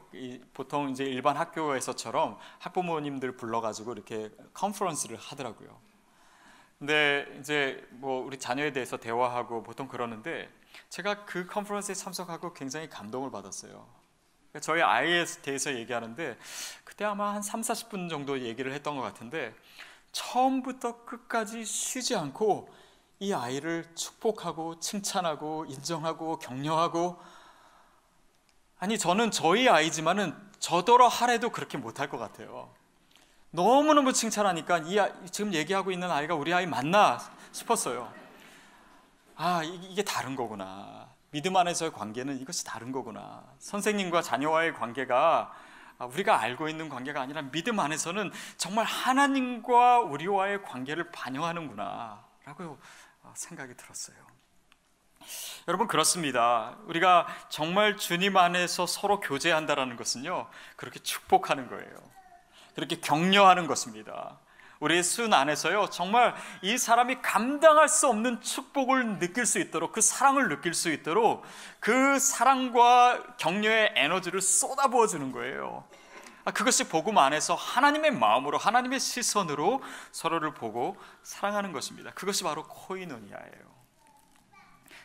보통 이제 일반 학교에서처럼 학부모님들 불러가지고 이렇게 컨퍼런스를 하더라고요. 근데 이제 뭐 우리 자녀에 대해서 대화하고 보통 그러는데, 제가 그 컨퍼런스에 참석하고 굉장히 감동을 받았어요. 저희 아이에 대해서 얘기하는데 그때 아마 한 30-40분 정도 얘기를 했던 것 같은데, 처음부터 끝까지 쉬지 않고 이 아이를 축복하고 칭찬하고 인정하고 격려하고, 아니 저는 저희 아이지만은 저더러 하래도 그렇게 못할 것 같아요. 너무너무 칭찬하니까 지금 얘기하고 있는 아이가 우리 아이 맞나 싶었어요. 이게 다른 거구나. 믿음 안에서의 관계는 이것이 다른 거구나. 선생님과 자녀와의 관계가 우리가 알고 있는 관계가 아니라 믿음 안에서는 정말 하나님과 우리와의 관계를 반영하는구나 라고 생각이 들었어요. 여러분, 그렇습니다. 우리가 정말 주님 안에서 서로 교제한다라는 것은요, 그렇게 축복하는 거예요. 그렇게 격려하는 것입니다. 우리의 순 안에서요, 정말 이 사람이 감당할 수 없는 축복을 느낄 수 있도록, 그 사랑을 느낄 수 있도록 그 사랑과 격려의 에너지를 쏟아부어 주는 거예요. 그것이 복음 안에서 하나님의 마음으로, 하나님의 시선으로 서로를 보고 사랑하는 것입니다. 그것이 바로 코이노니아예요.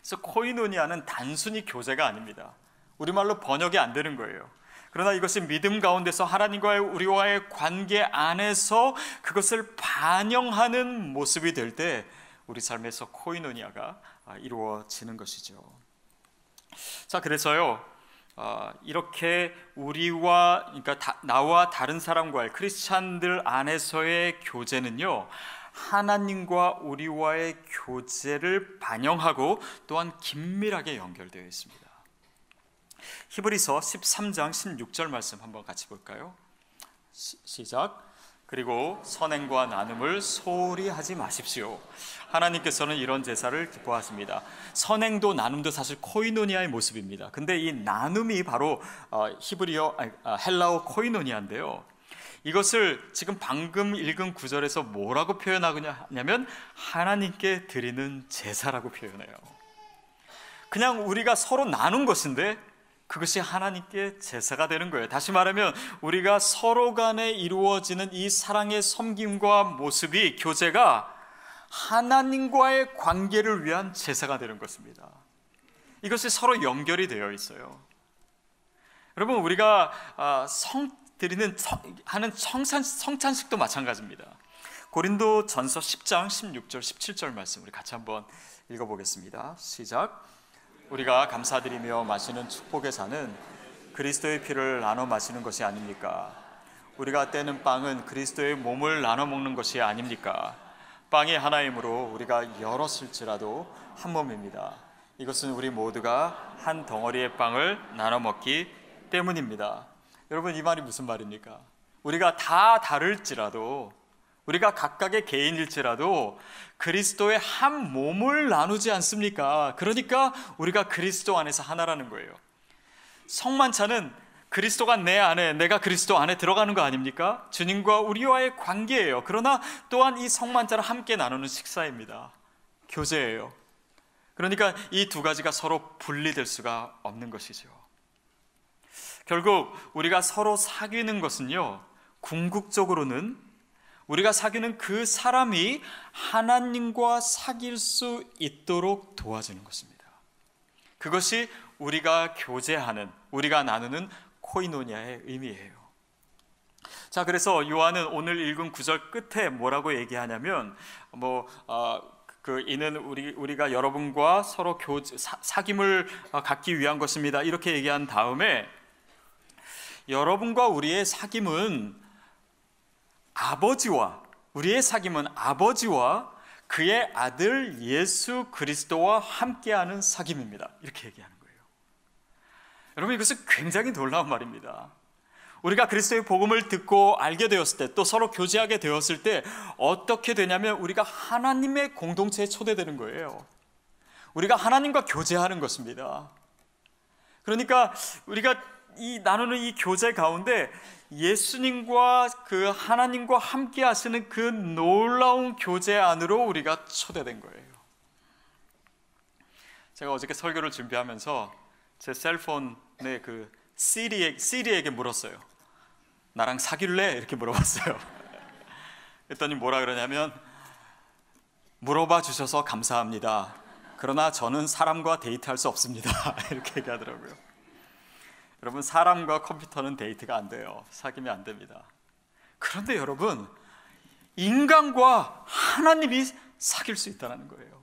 그래서 코이노니아는 단순히 교제가 아닙니다. 우리말로 번역이 안 되는 거예요. 그러나 이것이 믿음 가운데서 하나님과의 우리와의 관계 안에서 그것을 반영하는 모습이 될 때 우리 삶에서 코이노니아가 이루어지는 것이죠. 자, 그래서요, 이렇게 그러니까 나와 다른 사람과의, 크리스찬들 안에서의 교제는요, 하나님과 우리와의 교제를 반영하고 또한 긴밀하게 연결되어 있습니다. 히브리서 13장 16절 말씀 한번 같이 볼까요? 시작. 그리고 선행과 나눔을 소홀히 하지 마십시오. 하나님께서는 이런 제사를 기뻐하십니다. 선행도 나눔도 사실 코이노니아의 모습입니다. 근데 이 나눔이 바로 헬라어 코이노니아인데요, 이것을 지금 방금 읽은 구절에서 뭐라고 표현하냐면 하나님께 드리는 제사라고 표현해요. 그냥 우리가 서로 나눈 것인데 그것이 하나님께 제사가 되는 거예요. 다시 말하면 우리가 서로 간에 이루어지는 이 사랑의 섬김과 모습이, 교제가 하나님과의 관계를 위한 제사가 되는 것입니다. 이것이 서로 연결이 되어 있어요. 여러분, 우리가 하는 성찬식도 마찬가지입니다. 고린도전서 10장 16절 17절 말씀 우리 같이 한번 읽어보겠습니다. 시작. 우리가 감사드리며 마시는 축복의 잔은 그리스도의 피를 나눠 마시는 것이 아닙니까? 우리가 떼는 빵은 그리스도의 몸을 나눠 먹는 것이 아닙니까? 빵이 하나이므로 우리가 여럿일지라도 한 몸입니다. 이것은 우리 모두가 한 덩어리의 빵을 나눠 먹기 때문입니다. 여러분, 이 말이 무슨 말입니까? 우리가 다 다를지라도, 우리가 각각의 개인일지라도 그리스도의 한 몸을 나누지 않습니까? 그러니까 우리가 그리스도 안에서 하나라는 거예요. 성만찬은 그리스도가 내 안에, 내가 그리스도 안에 들어가는 거 아닙니까? 주님과 우리와의 관계예요. 그러나 또한 이 성만찬을 함께 나누는 식사입니다. 교제예요. 그러니까 이 두 가지가 서로 분리될 수가 없는 것이죠. 결국 우리가 서로 사귀는 것은요, 궁극적으로는 우리가 사귀는 그 사람이 하나님과 사귈 수 있도록 도와주는 것입니다. 그것이 우리가 교제하는, 우리가 나누는 코이노니아의 의미예요. 자, 그래서 요한은 오늘 읽은 구절 끝에 뭐라고 얘기하냐면, 이는 우리가 여러분과 서로 사귐을 갖기 위한 것입니다. 이렇게 얘기한 다음에 여러분과 우리의 사귐은 아버지와 그의 아들 예수 그리스도와 함께하는 사귐입니다. 이렇게 얘기하는 거예요. 여러분, 이것은 굉장히 놀라운 말입니다. 우리가 그리스도의 복음을 듣고 알게 되었을 때, 또 서로 교제하게 되었을 때 어떻게 되냐면 우리가 하나님의 공동체에 초대되는 거예요. 우리가 하나님과 교제하는 것입니다. 그러니까 우리가 나누는 이 교제 가운데 예수님과 그 하나님과 함께 하시는 그 놀라운 교제 안으로 우리가 초대된 거예요. 제가 어저께 설교를 준비하면서 제 셀폰에 그 시리에게 물었어요. 나랑 사귈래? 이렇게 물어봤어요. 그랬더니 뭐라 그러냐면, 물어봐 주셔서 감사합니다. 그러나 저는 사람과 데이트할 수 없습니다. 이렇게 얘기하더라고요. 여러분, 사람과 컴퓨터는 데이트가 안 돼요. 사귀면 안 됩니다. 그런데 여러분, 인간과 하나님이 사귈 수 있다는 거예요.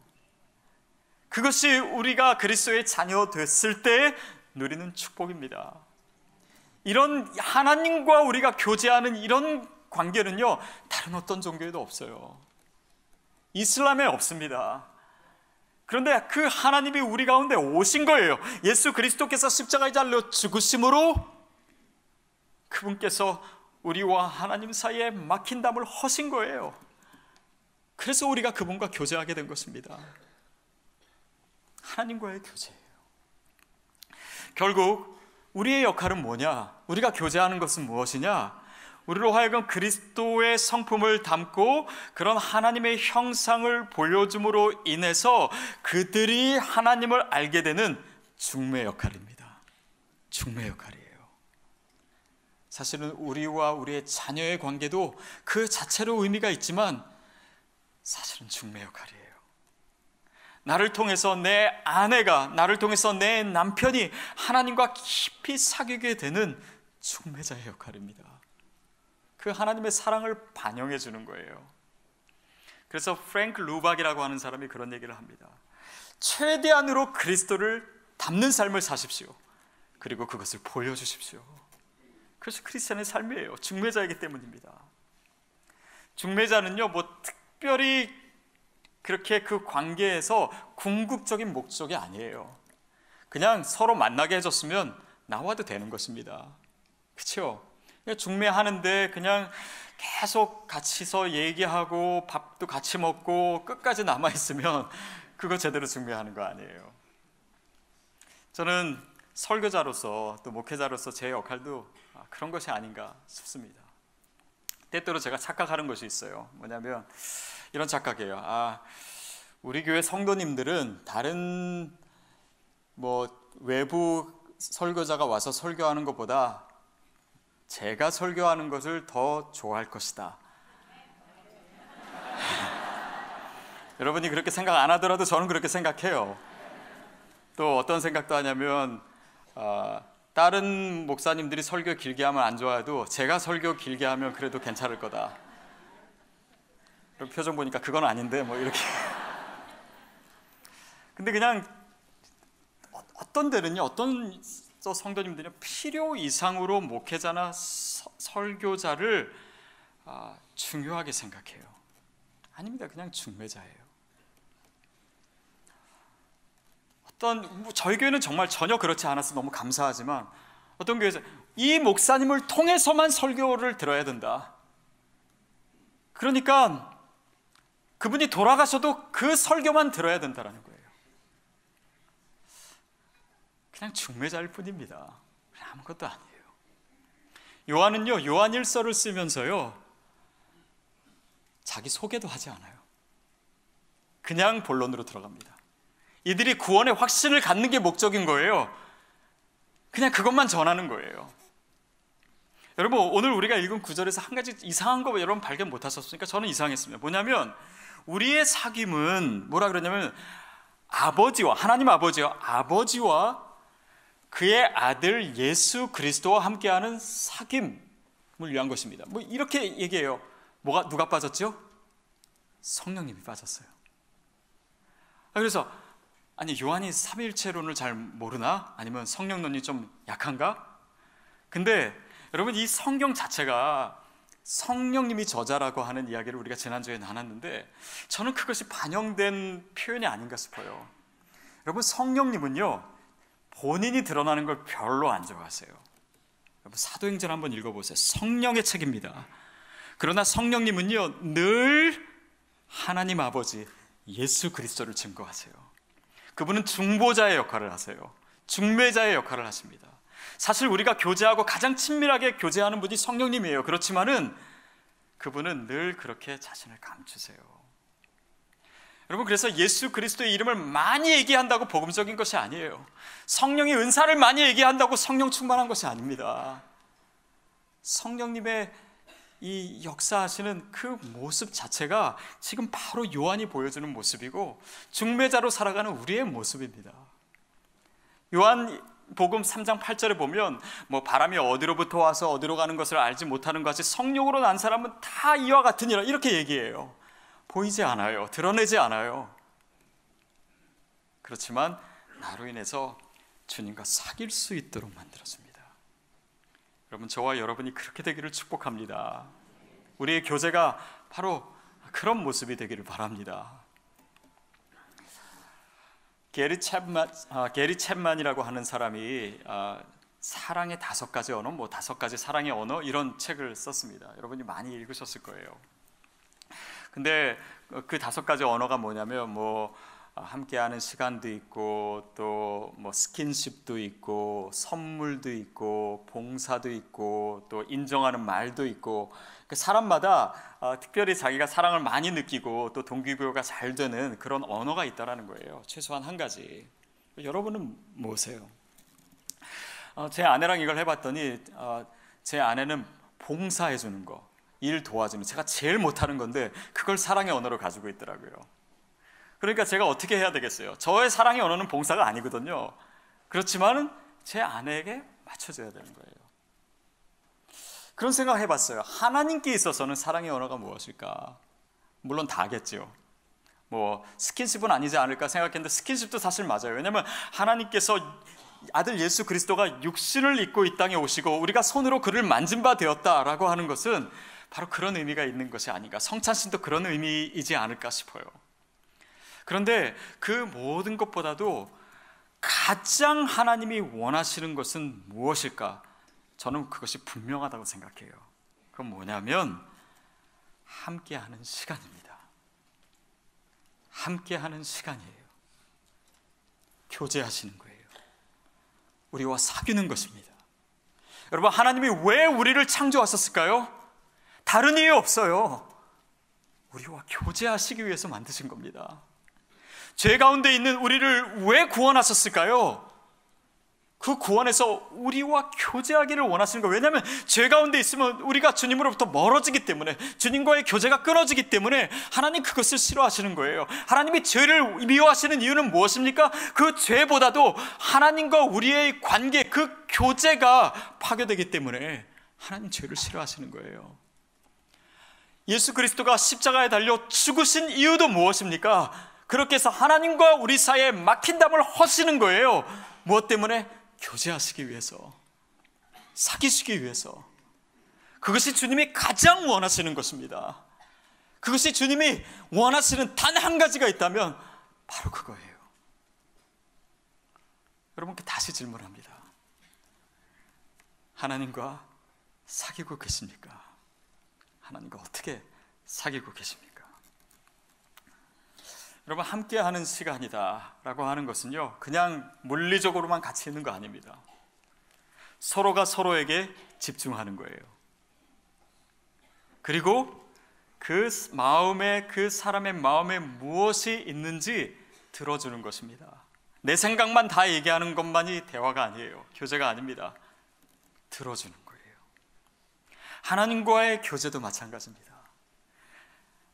그것이 우리가 그리스도의 자녀 됐을 때 누리는 축복입니다. 이런 하나님과 우리가 교제하는 이런 관계는요, 다른 어떤 종교에도 없어요. 이슬람에 없습니다. 그런데 그 하나님이 우리 가운데 오신 거예요. 예수 그리스도께서 십자가에 달려 죽으심으로 그분께서 우리와 하나님 사이에 막힌 담을 허신 거예요. 그래서 우리가 그분과 교제하게 된 것입니다. 하나님과의 교제예요. 결국 우리의 역할은 뭐냐? 우리가 교제하는 것은 무엇이냐? 우리로 하여금 그리스도의 성품을 담고 그런 하나님의 형상을 보여줌으로 인해서 그들이 하나님을 알게 되는 중매 역할입니다. 중매 역할이에요. 사실은 우리와 우리의 자녀의 관계도 그 자체로 의미가 있지만 사실은 중매 역할이에요. 나를 통해서 내 아내가, 나를 통해서 내 남편이 하나님과 깊이 사귀게 되는 중매자의 역할입니다. 그 하나님의 사랑을 반영해 주는 거예요. 그래서 프랭크 루박이라고 하는 사람이 그런 얘기를 합니다. 최대한으로 그리스도를 담는 삶을 사십시오. 그리고 그것을 보여주십시오. 그것이 크리스찬의 삶이에요. 중매자이기 때문입니다. 중매자는요, 특별히 그렇게 그 관계에서 궁극적인 목적이 아니에요. 그냥 서로 만나게 해줬으면 나와도 되는 것입니다. 그렇죠? 중매하는데 그냥 계속 같이서 얘기하고 밥도 같이 먹고 끝까지 남아있으면 그거 제대로 중매하는 거 아니에요. 저는 설교자로서 또 목회자로서 제 역할도 그런 것이 아닌가 싶습니다. 때때로 제가 착각하는 것이 있어요. 뭐냐면 이런 착각이에요. 우리 교회 성도님들은 다른 외부 설교자가 와서 설교하는 것보다 제가 설교하는 것을 더 좋아할 것이다. 여러분이 그렇게 생각 안 하더라도 저는 그렇게 생각해요. 또 어떤 생각도 하냐면 다른 목사님들이 설교 길게 하면 안 좋아해도 제가 설교 길게 하면 그래도 괜찮을 거다. 표정 보니까 그건 아닌데 이렇게. 근데 그냥 어떤 데는요, 어떤 성도님들은요, 필요 이상으로 목회자나 설교자를 중요하게 생각해요. 아닙니다. 그냥 중매자예요. 저희 교회는 정말 전혀 그렇지 않아서 너무 감사하지만 어떤 교회에서 이 목사님을 통해서만 설교를 들어야 된다. 그러니까 그분이 돌아가셔도 그 설교만 들어야 된다는 거예요. 그냥 중매자일 뿐입니다. 아무것도 아니에요. 요한은요, 요한일서를 쓰면서요, 자기 소개도 하지 않아요. 그냥 본론으로 들어갑니다. 이들이 구원의 확신을 갖는 게 목적인 거예요. 그냥 그것만 전하는 거예요. 여러분, 오늘 우리가 읽은 구절에서 한 가지 이상한 거 여러분 발견 못 하셨습니까? 저는 이상했습니다. 뭐냐면 우리의 사귐은 뭐라 그러냐면 하나님 아버지와 그의 아들 예수 그리스도와 함께하는 사귐을 위한 것입니다. 뭐 이렇게 얘기해요. 누가 빠졌죠? 성령님이 빠졌어요. 그래서 요한이 삼위일체론을 잘 모르나? 아니면 성령론이 좀 약한가? 근데 여러분, 이 성경 자체가 성령님이 저자라고 하는 이야기를 우리가 지난주에 나눴는데 저는 그것이 반영된 표현이 아닌가 싶어요. 여러분, 성령님은요, 본인이 드러나는 걸 별로 안 좋아하세요. 여러분, 사도행전 한번 읽어보세요. 성령의 책입니다. 그러나 성령님은요, 늘 하나님 아버지 예수 그리스도를 증거하세요. 그분은 중보자의 역할을 하세요. 중매자의 역할을 하십니다. 사실 우리가 교제하고 가장 친밀하게 교제하는 분이 성령님이에요. 그렇지만은 그분은 늘 그렇게 자신을 감추세요. 여러분, 그래서 예수 그리스도의 이름을 많이 얘기한다고 복음적인 것이 아니에요. 성령의 은사를 많이 얘기한다고 성령 충만한 것이 아닙니다. 성령님의 이 역사하시는 그 모습 자체가 지금 바로 요한이 보여주는 모습이고 중매자로 살아가는 우리의 모습입니다. 요한복음 3장 8절에 보면 바람이 어디로부터 와서 어디로 가는 것을 알지 못하는 것이 성령으로 난 사람은 다 이와 같으니라, 이렇게 얘기해요. 보이지 않아요. 드러내지 않아요. 그렇지만 나로 인해서 주님과 사귈 수 있도록 만들어줍니다. 여러분, 저와 여러분이 그렇게 되기를 축복합니다. 우리의 교제가 바로 그런 모습이 되기를 바랍니다. 게리 챕만이라고 하는 사람이 사랑의 5가지 언어, 5가지 사랑의 언어, 이런 책을 썼습니다. 여러분이 많이 읽으셨을 거예요. 근데 그 5가지 언어가 뭐냐면 함께하는 시간도 있고, 또 스킨십도 있고, 선물도 있고, 봉사도 있고, 또 인정하는 말도 있고, 사람마다 특별히 자기가 사랑을 많이 느끼고 또 동기부여가 잘 되는 그런 언어가 있다라는 거예요. 최소한 한 가지. 여러분은 뭐세요? 제 아내랑 이걸 해봤더니 제 아내는 봉사해 주는 거, 일 도와주는, 제가 제일 못하는 건데 그걸 사랑의 언어로 가지고 있더라고요. 그러니까 제가 어떻게 해야 되겠어요? 저의 사랑의 언어는 봉사가 아니거든요. 그렇지만은 제 아내에게 맞춰줘야 되는 거예요. 그런 생각 해봤어요. 하나님께 있어서는 사랑의 언어가 무엇일까? 물론 다겠죠. 스킨십은 아니지 않을까 생각했는데 스킨십도 사실 맞아요. 왜냐하면 하나님께서 아들 예수 그리스도가 육신을 입고 이 땅에 오시고 우리가 손으로 그를 만진 바 되었다라고 하는 것은 바로 그런 의미가 있는 것이 아닌가. 성찬신도 그런 의미이지 않을까 싶어요. 그런데 그 모든 것보다도 가장 하나님이 원하시는 것은 무엇일까? 저는 그것이 분명하다고 생각해요. 그건 뭐냐면 함께하는 시간입니다. 함께하는 시간이에요. 교제하시는 거예요. 우리와 사귀는 것입니다. 여러분, 하나님이 왜 우리를 창조하셨을까요? 다른 이유 없어요. 우리와 교제하시기 위해서 만드신 겁니다. 죄 가운데 있는 우리를 왜 구원하셨을까요? 그 구원에서 우리와 교제하기를 원하시는 거예요. 왜냐하면 죄 가운데 있으면 우리가 주님으로부터 멀어지기 때문에, 주님과의 교제가 끊어지기 때문에 하나님 그것을 싫어하시는 거예요. 하나님이 죄를 미워하시는 이유는 무엇입니까? 그 죄보다도 하나님과 우리의 관계, 그 교제가 파괴되기 때문에 하나님 죄를 싫어하시는 거예요. 예수 그리스도가 십자가에 달려 죽으신 이유도 무엇입니까? 그렇게 해서 하나님과 우리 사이에 막힌 담을 허시는 거예요. 무엇 때문에? 교제하시기 위해서, 사귀시기 위해서. 그것이 주님이 가장 원하시는 것입니다. 그것이 주님이 원하시는 단 한 가지가 있다면 바로 그거예요. 여러분께 다시 질문합니다. 하나님과 사귀고 계십니까? 하나님과 어떻게 사귀고 계십니까? 여러분, 함께하는 시간이다 라고 하는 것은요, 그냥 물리적으로만 같이 있는 거 아닙니다. 서로가 서로에게 집중하는 거예요. 그리고 그 마음에, 그 사람의 마음에 무엇이 있는지 들어주는 것입니다. 내 생각만 다 얘기하는 것만이 대화가 아니에요. 교제가 아닙니다. 들어주는 거예요. 하나님과의 교제도 마찬가지입니다.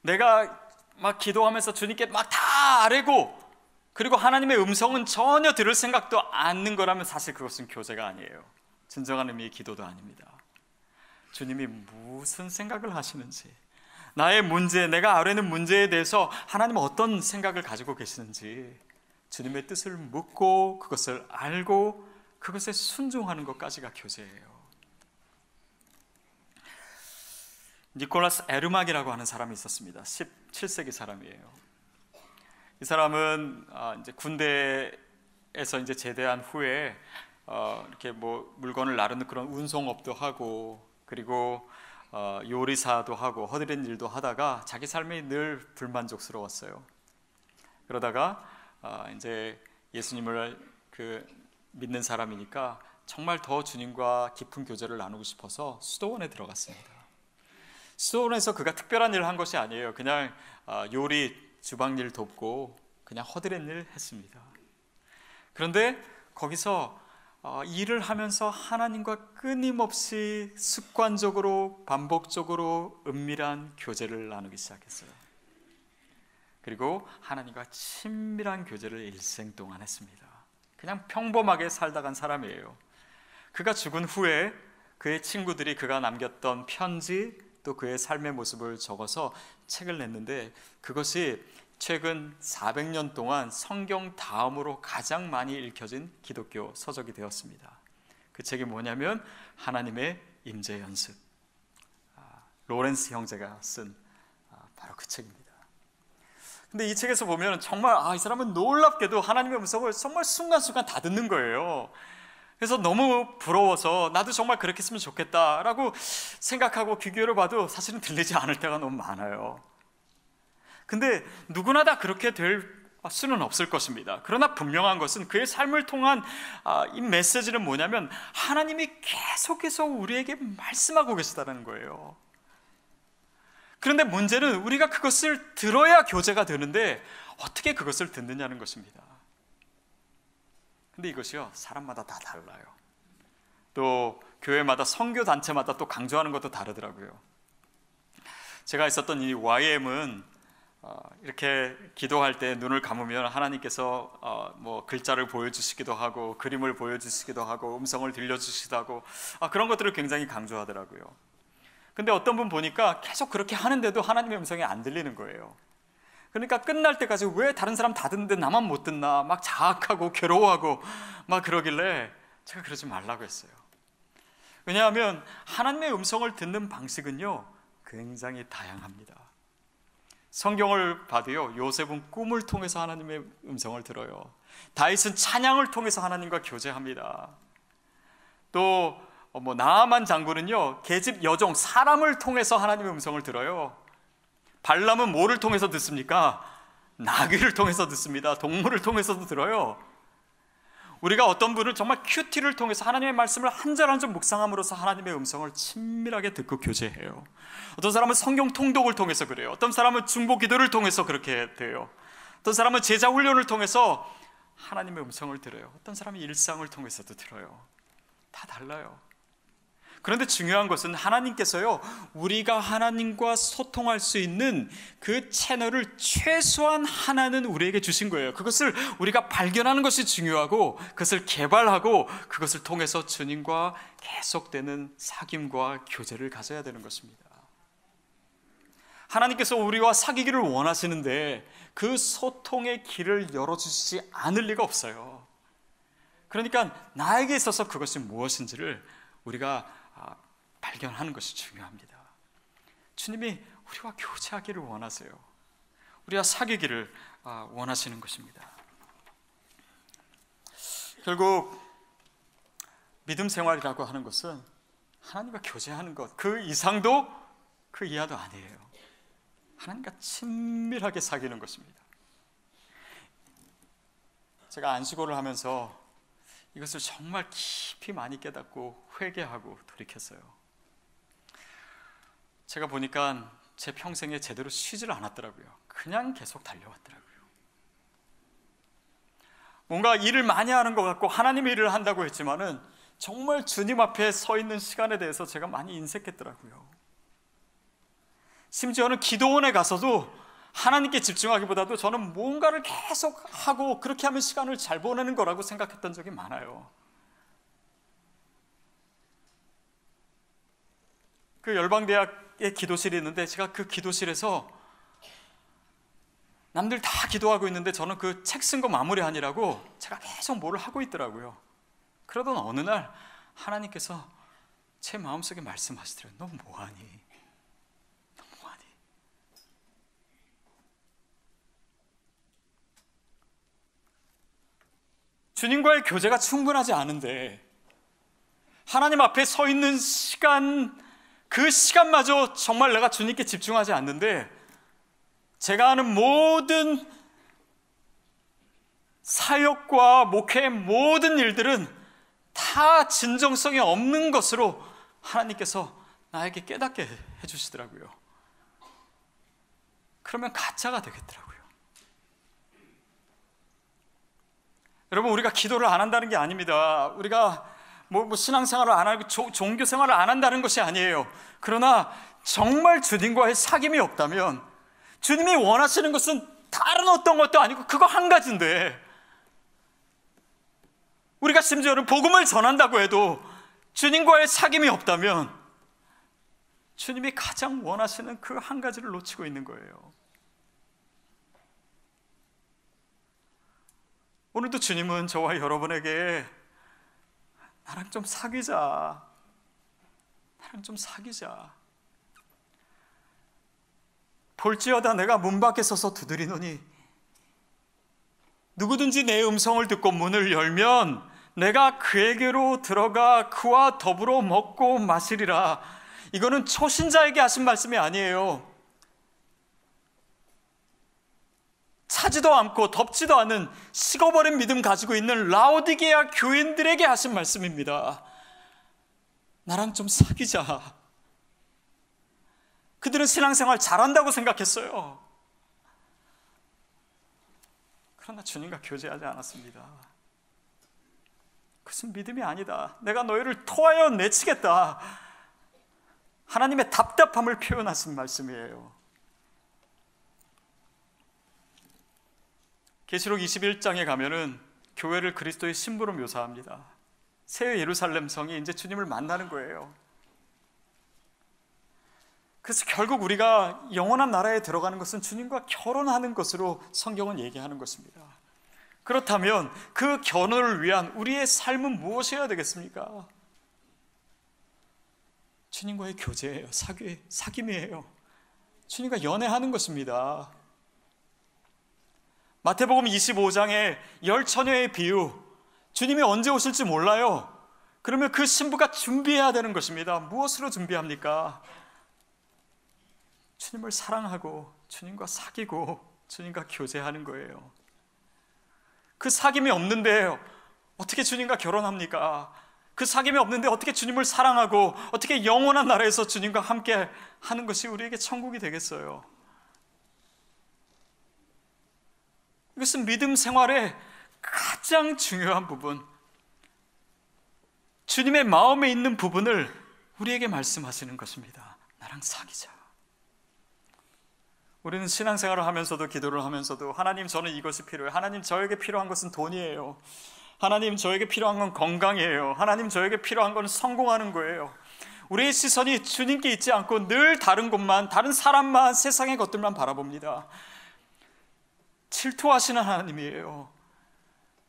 내가 막 기도하면서 주님께 막 다 아뢰고, 그리고 하나님의 음성은 전혀 들을 생각도 않는 거라면 사실 그것은 교제가 아니에요. 진정한 의미의 기도도 아닙니다. 주님이 무슨 생각을 하시는지, 나의 문제, 내가 아뢰는 문제에 대해서 하나님은 어떤 생각을 가지고 계시는지 주님의 뜻을 묻고 그것을 알고 그것에 순종하는 것까지가 교제예요. 니콜라스 에르막이라고 하는 사람이 있었습니다. 17세기 사람이에요. 이 사람은 이제 군대에서 이제 제대한 후에 이렇게 뭐 물건을 나르는 그런 운송업도 하고, 그리고 요리사도 하고 허드렛 일도 하다가 자기 삶이 늘 불만족스러웠어요. 그러다가 이제 예수님을 믿는 사람이니까 정말 더 주님과 깊은 교제를 나누고 싶어서 수도원에 들어갔습니다. 수도원에서 그가 특별한 일을 한 것이 아니에요. 그냥 요리, 주방일 돕고 그냥 허드렛 일 했습니다. 그런데 거기서 일을 하면서 하나님과 끊임없이 습관적으로 반복적으로 은밀한 교제를 나누기 시작했어요. 그리고 하나님과 친밀한 교제를 일생 동안 했습니다. 그냥 평범하게 살다 간 사람이에요. 그가 죽은 후에 그의 친구들이 그가 남겼던 편지, 또 그의 삶의 모습을 적어서 책을 냈는데, 그것이 최근 400년 동안 성경 다음으로 가장 많이 읽혀진 기독교 서적이 되었습니다. 그 책이 뭐냐면 하나님의 임재 연습, 로렌스 형제가 쓴 바로 그 책입니다. 근데 이 책에서 보면 정말 이 사람은 놀랍게도 하나님의 음성을 정말 순간순간 다 듣는 거예요. 그래서 너무 부러워서 나도 정말 그렇게 했으면 좋겠다라고 생각하고 비교를 봐도 사실은 들리지 않을 때가 너무 많아요. 근데 누구나 다 그렇게 될 수는 없을 것입니다. 그러나 분명한 것은 그의 삶을 통한 이 메시지는 뭐냐면 하나님이 계속해서 우리에게 말씀하고 계시다는 거예요. 그런데 문제는 우리가 그것을 들어야 교제가 되는데 어떻게 그것을 듣느냐는 것입니다. 근데 이것이요, 사람마다 다 달라요. 또 교회마다, 선교 단체마다 또 강조하는 것도 다르더라고요. 제가 있었던 이 YM은 이렇게 기도할 때 눈을 감으면 하나님께서 뭐 글자를 보여주시기도 하고 그림을 보여주시기도 하고 음성을 들려주시기도 하고 그런 것들을 굉장히 강조하더라고요. 근데 어떤 분 보니까 계속 그렇게 하는데도 하나님의 음성이 안 들리는 거예요. 그러니까 끝날 때까지 왜 다른 사람 다 듣는데 나만 못 듣나 막 자학하고 괴로워하고 막 그러길래 제가 그러지 말라고 했어요. 왜냐하면 하나님의 음성을 듣는 방식은요 굉장히 다양합니다. 성경을 봐도요, 요셉은 꿈을 통해서 하나님의 음성을 들어요. 다윗은 찬양을 통해서 하나님과 교제합니다. 또 나아만 장군은요, 계집 여종 사람을 통해서 하나님의 음성을 들어요. 발람은 뭐를 통해서 듣습니까? 나귀를 통해서 듣습니다. 동물을 통해서도 들어요. 우리가 어떤 분은 정말 큐티를 통해서 하나님의 말씀을 한 절 한 절 묵상함으로써 하나님의 음성을 친밀하게 듣고 교제해요. 어떤 사람은 성경 통독을 통해서 그래요. 어떤 사람은 중보 기도를 통해서 그렇게 돼요. 어떤 사람은 제자 훈련을 통해서 하나님의 음성을 들어요. 어떤 사람은 일상을 통해서도 들어요. 다 달라요. 그런데 중요한 것은 하나님께서요, 우리가 하나님과 소통할 수 있는 그 채널을 최소한 하나는 우리에게 주신 거예요. 그것을 우리가 발견하는 것이 중요하고 그것을 개발하고 그것을 통해서 주님과 계속되는 사귐과 교제를 가져야 되는 것입니다. 하나님께서 우리와 사귀기를 원하시는데 그 소통의 길을 열어주시지 않을 리가 없어요. 그러니까 나에게 있어서 그것이 무엇인지를 우리가 발견하는 것이 중요합니다. 주님이 우리와 교제하기를 원하세요. 우리와 사귀기를 원하시는 것입니다. 결국 믿음 생활이라고 하는 것은 하나님과 교제하는 것, 그 이상도 그 이하도 아니에요. 하나님과 친밀하게 사귀는 것입니다. 제가 안식오를 하면서 이것을 정말 깊이 많이 깨닫고 회개하고 돌이켰어요. 제가 보니까 제 평생에 제대로 쉬질 않았더라고요. 그냥 계속 달려왔더라고요. 뭔가 일을 많이 하는 것 같고 하나님의 일을 한다고 했지만은 정말 주님 앞에 서 있는 시간에 대해서 제가 많이 인색했더라고요. 심지어는 기도원에 가서도 하나님께 집중하기보다도 저는 뭔가를 계속 하고 그렇게 하면 시간을 잘 보내는 거라고 생각했던 적이 많아요. 그 열방대학에 기도실이 있는데 제가 그 기도실에서 남들 다 기도하고 있는데 저는 그 책 쓴 거 마무리하느라고 제가 계속 뭐를 하고 있더라고요. 그러던 어느 날 하나님께서 제 마음속에 말씀하시더래요. 너 뭐하니? 너 뭐하니? 주님과의 교제가 충분하지 않은데 하나님 앞에 서 있는 시간, 그 시간마저 정말 내가 주님께 집중하지 않는데 제가 하는 모든 사역과 목회의 모든 일들은 다 진정성이 없는 것으로 하나님께서 나에게 깨닫게 해주시더라고요. 그러면 가짜가 되겠더라고요. 여러분, 우리가 기도를 안 한다는 게 아닙니다. 우리가 신앙생활을 안 하고 종교생활을 안 한다는 것이 아니에요. 그러나 정말 주님과의 사귐이 없다면 주님이 원하시는 것은 다른 어떤 것도 아니고 그거 한 가지인데 우리가 심지어는 복음을 전한다고 해도 주님과의 사귐이 없다면 주님이 가장 원하시는 그 한 가지를 놓치고 있는 거예요. 오늘도 주님은 저와 여러분에게 나랑 좀 사귀자, 나랑 좀 사귀자. 볼지어다 내가 문 밖에 서서 두드리노니 누구든지 내 음성을 듣고 문을 열면 내가 그에게로 들어가 그와 더불어 먹고 마시리라. 이거는 초신자에게 하신 말씀이 아니에요. 차지도 않고 덥지도 않은 식어버린 믿음 가지고 있는 라오디게아 교인들에게 하신 말씀입니다. 나랑 좀 사귀자. 그들은 신앙생활 잘한다고 생각했어요. 그러나 주님과 교제하지 않았습니다. 그것은 믿음이 아니다. 내가 너희를 토하여 내치겠다. 하나님의 답답함을 표현하신 말씀이에요. 계시록 21장에 가면은 교회를 그리스도의 신부로 묘사합니다. 새 예루살렘 성이 이제 주님을 만나는 거예요. 그래서 결국 우리가 영원한 나라에 들어가는 것은 주님과 결혼하는 것으로 성경은 얘기하는 것입니다. 그렇다면 그 결혼을 위한 우리의 삶은 무엇이어야 되겠습니까? 주님과의 교제예요. 사귐이에요. 주님과 연애하는 것입니다. 마태복음 25장의 10처녀의 비유, 주님이 언제 오실지 몰라요. 그러면 그 신부가 준비해야 되는 것입니다. 무엇으로 준비합니까? 주님을 사랑하고 주님과 사귀고 주님과 교제하는 거예요. 그 사귐이 없는데 어떻게 주님과 결혼합니까? 그 사귐이 없는데 어떻게 주님을 사랑하고 어떻게 영원한 나라에서 주님과 함께 하는 것이 우리에게 천국이 되겠어요? 이것은 믿음 생활의 가장 중요한 부분, 주님의 마음에 있는 부분을 우리에게 말씀하시는 것입니다. 나랑 사귀자. 우리는 신앙생활을 하면서도 기도를 하면서도 하나님 저는 이것이 필요해요. 하나님 저에게 필요한 것은 돈이에요. 하나님 저에게 필요한 건 건강이에요. 하나님 저에게 필요한 건 성공하는 거예요. 우리의 시선이 주님께 있지 않고 늘 다른 곳만, 다른 사람만, 세상의 것들만 바라봅니다. 질투하시는 하나님이에요.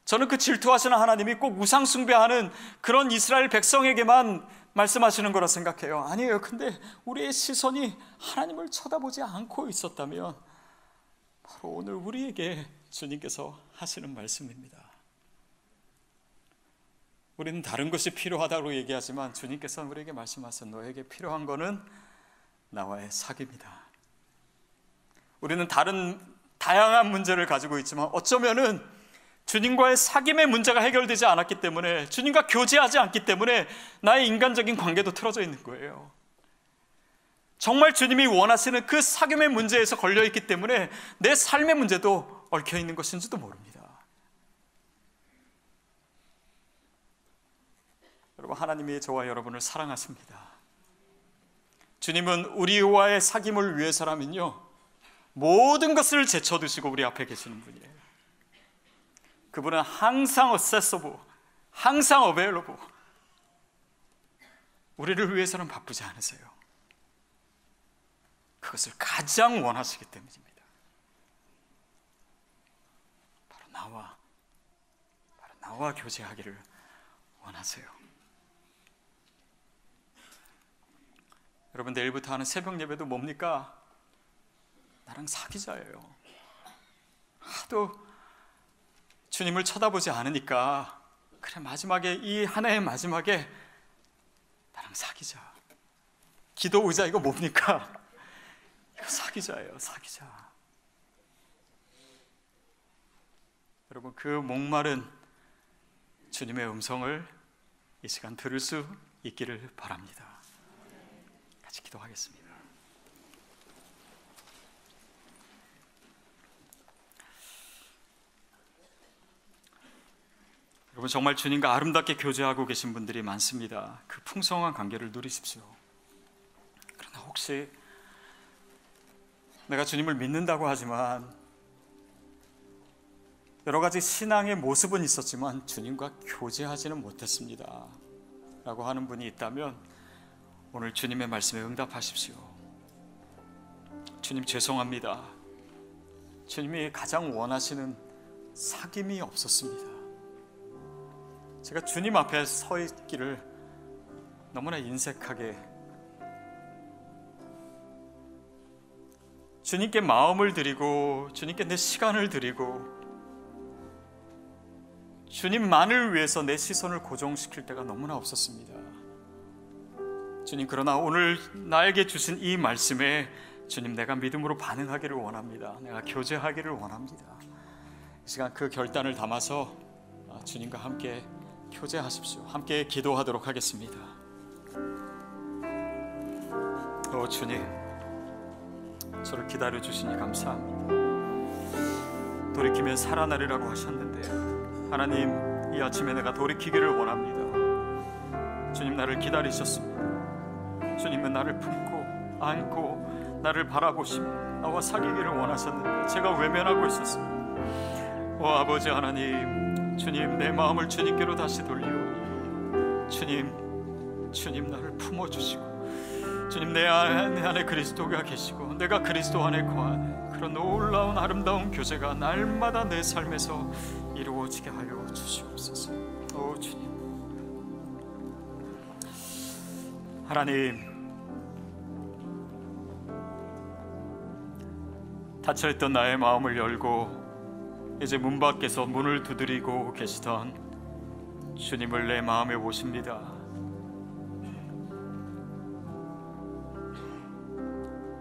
저는 그 질투하시는 하나님이 꼭 우상 숭배하는 그런 이스라엘 백성에게만 말씀하시는 거라 생각해요. 아니에요. 근데 우리의 시선이 하나님을 쳐다보지 않고 있었다면 바로 오늘 우리에게 주님께서 하시는 말씀입니다. 우리는 다른 것이 필요하다고 얘기하지만 주님께서는 우리에게 말씀하세요. 너에게 필요한 거는 나와의 사귐이다. 우리는 다양한 문제를 가지고 있지만 어쩌면은 주님과의 사귐의 문제가 해결되지 않았기 때문에, 주님과 교제하지 않기 때문에 나의 인간적인 관계도 틀어져 있는 거예요. 정말 주님이 원하시는 그 사귐의 문제에서 걸려있기 때문에 내 삶의 문제도 얽혀있는 것인지도 모릅니다. 여러분, 하나님이 저와 여러분을 사랑하십니다. 주님은 우리와의 사귐을 위해서라면요, 모든 것을 제쳐두시고 우리 앞에 계시는 분이에요. 그분은 항상 accessible, 항상 available. 우리를 위해서는 바쁘지 않으세요. 그것을 가장 원하시기 때문입니다. 바로 나와 교제하기를 원하세요. 여러분, 내일부터 하는 새벽 예배도 뭡니까? 나랑 사귀자예요. 하도 주님을 쳐다보지 않으니까, 그래, 마지막에, 이 한 해의 마지막에 나랑 사귀자. 기도 의자 이거 뭡니까? 이거 사귀자예요. 사귀자. 여러분, 그 목마른 주님의 음성을 이 시간 들을 수 있기를 바랍니다. 같이 기도하겠습니다. 여러분, 정말 주님과 아름답게 교제하고 계신 분들이 많습니다. 그 풍성한 관계를 누리십시오. 그러나 혹시 내가 주님을 믿는다고 하지만 여러 가지 신앙의 모습은 있었지만 주님과 교제하지는 못했습니다 라고 하는 분이 있다면 오늘 주님의 말씀에 응답하십시오. 주님, 죄송합니다. 주님이 가장 원하시는 사귐이 없었습니다. 제가 주님 앞에 서 있기를 너무나 인색하게, 주님께 마음을 드리고 주님께 내 시간을 드리고 주님만을 위해서 내 시선을 고정시킬 때가 너무나 없었습니다. 주님, 그러나 오늘 나에게 주신 이 말씀에 주님, 내가 믿음으로 반응하기를 원합니다. 내가 교제하기를 원합니다. 이 시간 그 결단을 담아서 주님과 함께 교제하십시오. 함께 기도하도록 하겠습니다. 오 주님, 저를 기다려 주시니 감사합니다. 돌이키면 살아나리라고 하셨는데 하나님, 이 아침에 내가 돌이키기를 원합니다. 주님, 나를 기다리셨습니다. 주님은 나를 품고 안고 나를 바라보시며 나와 사귀기를 원하셨는데 제가 외면하고 있었습니다. 오 아버지 하나님, 주님, 내 마음을 주님께로 다시 돌리오니 주님 나를 품어주시고 주님, 내 안에 그리스도가 계시고 내가 그리스도 안에 거하는 그런 놀라운 아름다운 교제가 날마다 내 삶에서 이루어지게 하여 주시옵소서. 오 주님, 하나님, 닫혀있던 나의 마음을 열고 이제 문 밖에서 문을 두드리고 계시던 주님을 내 마음에 모십니다.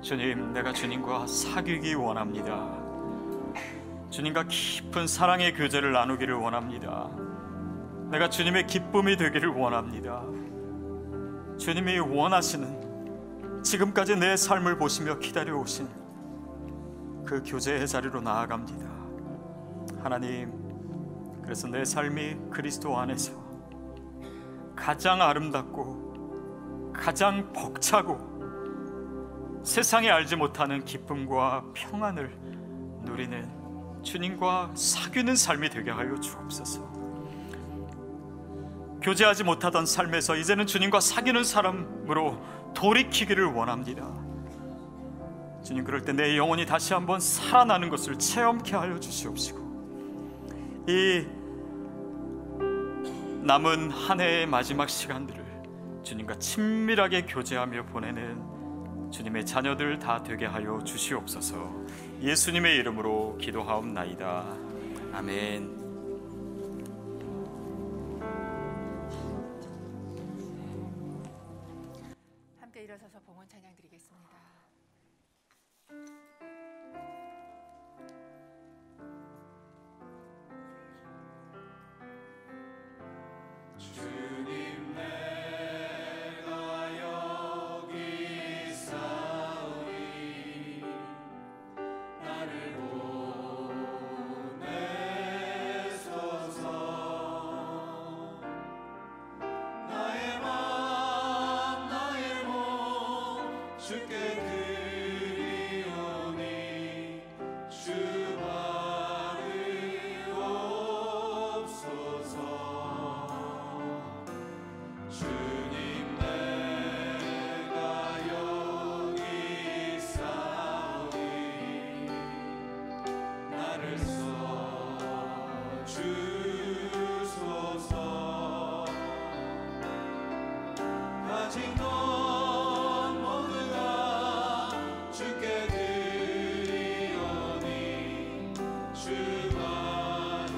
주님, 내가 주님과 사귀기 원합니다. 주님과 깊은 사랑의 교제를 나누기를 원합니다. 내가 주님의 기쁨이 되기를 원합니다. 주님이 원하시는, 지금까지 내 삶을 보시며 기다려오신 그 교제의 자리로 나아갑니다. 하나님, 그래서 내 삶이 그리스도 안에서 가장 아름답고 가장 벅차고 세상에 알지 못하는 기쁨과 평안을 누리는 주님과 사귀는 삶이 되게 하여 주옵소서. 교제하지 못하던 삶에서 이제는 주님과 사귀는 사람으로 돌이키기를 원합니다. 주님, 그럴 때 내 영혼이 다시 한번 살아나는 것을 체험케 하여 주시옵시고 이 남은 한 해의 마지막 시간들을 주님과 친밀하게 교제하며 보내는 주님의 자녀들 다 되게 하여 주시옵소서. 예수님의 이름으로 기도하옵나이다. 아멘. 함께 일어서서 봉헌 찬양 드리겠습니다. 주님 내가 여기 있사오니 나를 보내소서. 나의 맘 나의 몸 주께 드리오니 주 받으옵소서. 주님 내가 여기 있사오니 나를 써주소서. 가진 것 모두가 주께 드리오니 주 받으옵소서.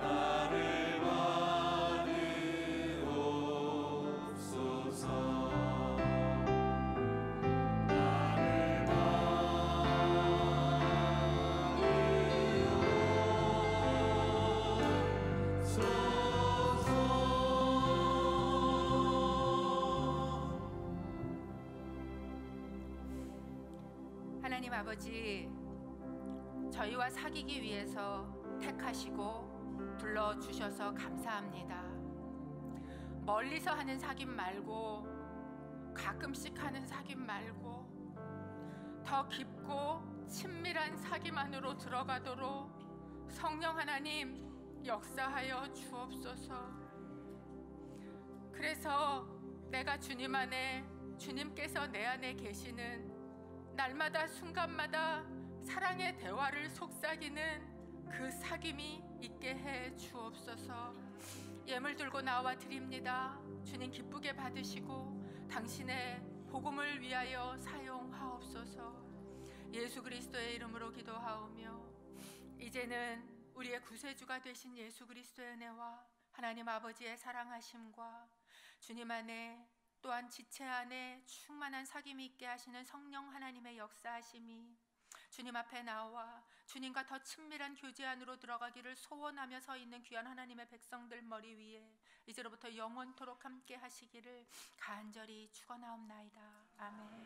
나를 받으옵소서. 하나님 아버지, 저희와 사귀기 위해서 택하시고 불러주셔서 감사합니다. 멀리서 하는 사귐 말고, 가끔씩 하는 사귐 말고, 더 깊고 친밀한 사귐 안으로 들어가도록 성령 하나님 역사하여 주옵소서. 그래서 내가 주님 안에, 주님께서 내 안에 계시는 날마다 순간마다 사랑의 대화를 속삭이는 그 사귐이 있게 해 주옵소서. 예물 들고 나와 드립니다. 주님 기쁘게 받으시고 당신의 복음을 위하여 사용하옵소서. 예수 그리스도의 이름으로 기도하오며, 이제는 우리의 구세주가 되신 예수 그리스도의 은혜와 하나님 아버지의 사랑하심과 주님 안에, 또한 지체 안에 충만한 사귐이 있게 하시는 성령 하나님의 역사하심이 주님 앞에 나와 주님과 더 친밀한 교제 안으로 들어가기를 소원하며 서 있는 귀한 하나님의 백성들 머리 위에 이제로부터 영원토록 함께 하시기를 간절히 축원하옵나이다. 아멘.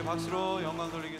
박수로 영광 돌리겠습니다.